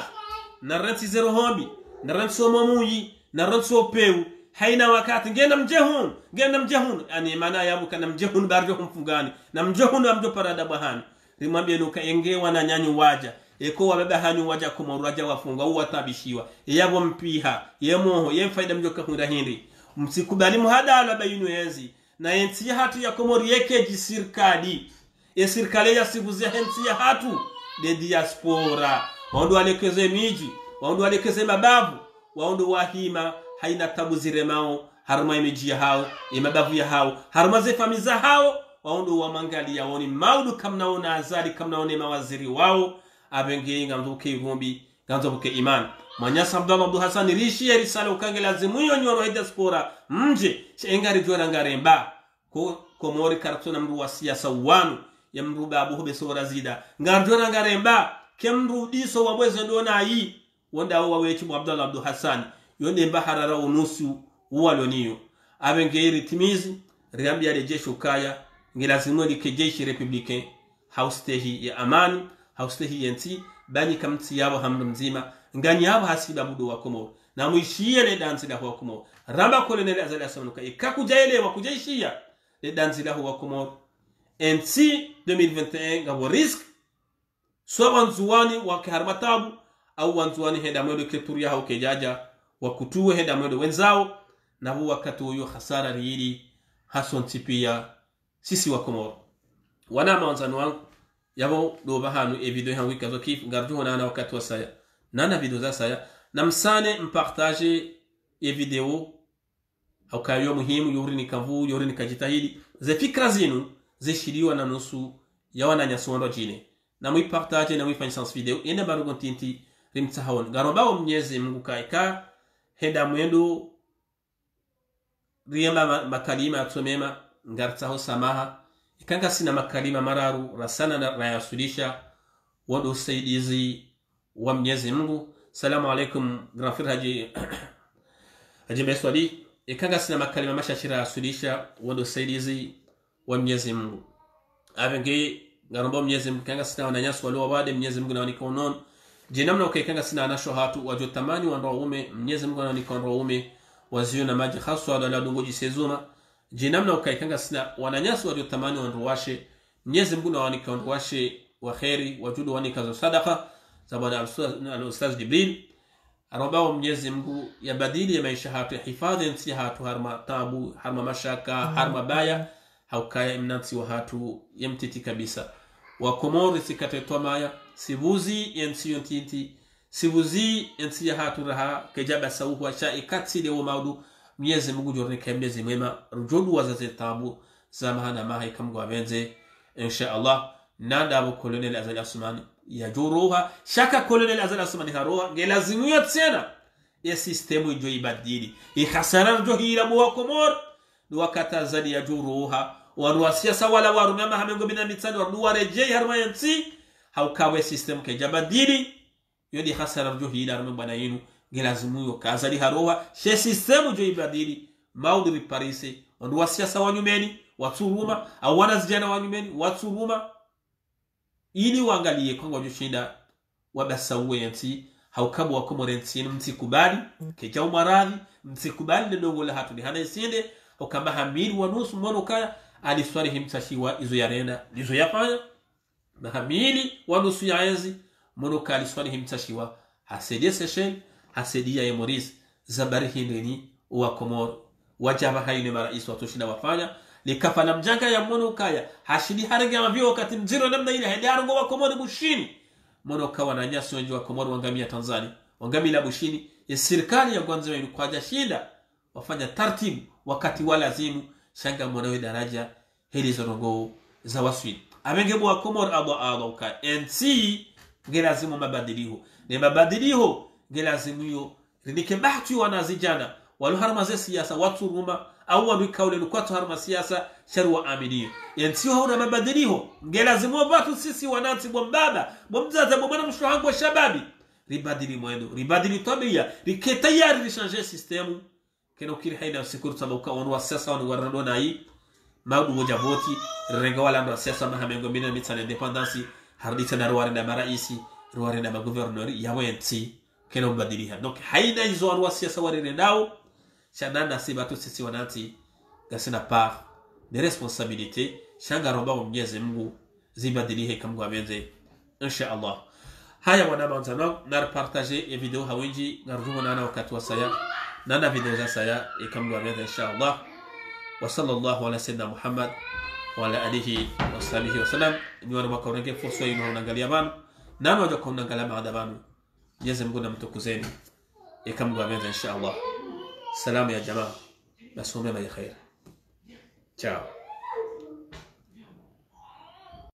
naranti zero hombi naranti somamuyi naranti sopeu haina wakati ngena mjehun ani mana yamu kana mjehun barjo humfungani na mjehun amjo parada bahani rimwambie nuka enge wananyanyu waja eko wababa hanyu waja Komoro waja wafunga uwatabishiwa yabo mpiha yemoho yemfaida mjoka hunda hindi msikubali muhadala bayinu yenzi na yensi hatu ya Komoro yeke jisirkadi sirkale ya sibuze hensi ya hatu de diaspora waundu walekeze miji waundu walekeze mabavu waundu wahima haina tabu ziremao haruma imiji ya hao imabavu ya hao haruma zefamiza hao waundu wa mangali ya woni maudu kamnaona azali kamnaone mawaziri wao abenge ngamzuke vumbi ngamzuke iman Manyasa Abdallah Abdul Hassan rishi ya risala ukange lazimu nyoro hida spora mje engari jora ngaremba Komori kartuna mru wa siyasa wanu ya mru babu hube sora zida ngarjora ngaremba kemru diso wabweze ndona yi wanda wawechi Abdallah Abdul Hassan yonde mbaharara unusu uwaloniyo abenge timizi riambia de jeshi ukaya ngilazimu like jeshi republicain haustehi ya amani haustehi yenti bani kamti yabo hamdu mzima ngani yabo hasiba budo wa Komoro na muishie le dansi la wa Komoro ramba Colonel Azali Assoumani ka ikakujaele wa kujaishia le dansi la wa Komoro enti 2021 ngabo risk so wanzuwani wa kiharmatabu au wanzuani heda mwedo keturia hau kejaja wakutuwe heda mwedo wenzao na huu wakati huyo hasara riili hason tipia sisi wa Komoro wana mawanzanu wangu yabo do bahanu e video han wika zo kif ngardu wana wakati wa saya nana video za saya na msane mpartage e video au kayo muhimu yuri ni kavu yuri ni kajitahidi ze fikra zinu ze shiriwa na nusu ya wana nyasuondo jine na mwi partage na mwi fansans video ina barugo tinti rimtsahon garoba Mwenyezi Mungu kaika henda mwendo riyama makalima tumema ngartaho samaha ikanga sina makalima mararu rasana na rayasudisha wado saidizi wa Mwenyezi Mungu. Salamu alaikum grafir haji meswadi ikanga sina makalima mashashira yasudisha wado saidizi wa Mwenyezi Mungu avenge ngaromba Mwenyezi Mungu kanga sina wananyasu walo wade Mwenyezi Mungu na wanikonon jinamna ukikanga sina anasho hatu wajotamani wanaume Mwenyezi Mungu na wanikonon wazio na maji khaswa wala dungoji sezuma jinamna ukaikanga sina wananyasu waliotamani wanruwashe Mwenyezi Mungu na wanika wanruwashe wa khairi wajudu wanika za sadaqa zabada al-ustaz Jibril arabao Mwenyezi Mungu yabadili ya maisha hatu ya hifadhi nsi hatu harma tabu harma mashaka harma baya haukaya mnansi wa hatu yamtiti kabisa wa Komoro sikatetwa maya sivuzi yansi yontinti sivuzi yansi ya hatu raha kejaba sauhu wa shaikati lewo maudu Mwenyezi Mungu jorne kemlezi mwema rujodu wazaze tabu zamahana maha ikamgwa benze insha Allah nanda abu kolonel Azali Asumani ya juruha shaka kolonel Azali Asumani haroha ngelazimu ya tsena ya sistemu ijo ibadili ikhasara jo hila muwa Komoro nuwakata zali ya juruha wanuwasia sawala warumema hamengo bina mitsani wanuwarejei harma yansi haukawe sistemu kejabadili yodi khasara jo hila harma bana yinu ngelazimu yo kazali haroha she sistemu jo ibadili maudu riparise wanuwasia sawanyumeni watsuruma au wanazijana wanyumeni watsuruma ili waangalie kwa wajushinda wabasawe yansi haukabu wa Komoro yansi mtikubali keja umaradhi mtikubali ndongo la hatu ni hana isinde ukamba hamili wanusu mwono kaya aliswari himtashiwa izo yarenda izo yafanya na hamili wanusu ya enzi mwono kaya aliswari himtashiwa hasedie Seychelles hasedia ya Maurice zabari hindeni wa Komoro wajaba haine marais watoshina wafanya likafa na mjanga ya mwono kaya hashidi haringi ya mavio wakati mziro namna ile hedi harongo wa Komoro bushini mwono kawa na nyasi wenji wa Komoro wangami ya Tanzania wangami la bushini ya sirikali ya kwanza wenu kwa jashinda wafanya tartibu wakati walazimu shanga mwanawe daraja heli zorongo za waswini abengebu wa Komoro abo uka NC ngelazimu mabadiliho ni mabadiliho ngelazimu yo rinike bahtu wanazijana walu harma siyasa watu ruma au wanu kaule nukwatu harma siyasa sharu wa amini yantiyo hauna mabadiliho ngelazimu watu sisi wananti mbaba mbzaza mbana mshuhangu wa shababi ribadili mwendo ribadili tabia riketayari rishange sistemu keno kiri haina sikuru tabuka wanu wa siyasa wanu warandona hii maudu moja voti renga wala mra siyasa mahamengo mina mitana independansi hardita na ruwari na maraisi ruwari na maguvernori yawe yanti keno mbadiliha donc haina hizo wanu wa siyasa wari rendao shananda sibatu sisi wananti gasina part de responsabilité shanga roba Mwenyezi Mungu zibadilihe kamgwa benze insha Allah haya wanama wanzano na partager e video hawinji narjuhu nana wakati wa saya nana video za saya e kamgwa benze insha Allah wa sallallahu ala sayyidina Muhammad wa ala alihi wa sahbihi wa sallam ni wana makaurenge fursa yinu unangalia banu nana wajo kwa unangalia maada banu Mwenyezi Mungu na mtukuzeni e kamgwa benze insha Allah. Salam ya jamaa. Nasome ma ya khair. Ciao.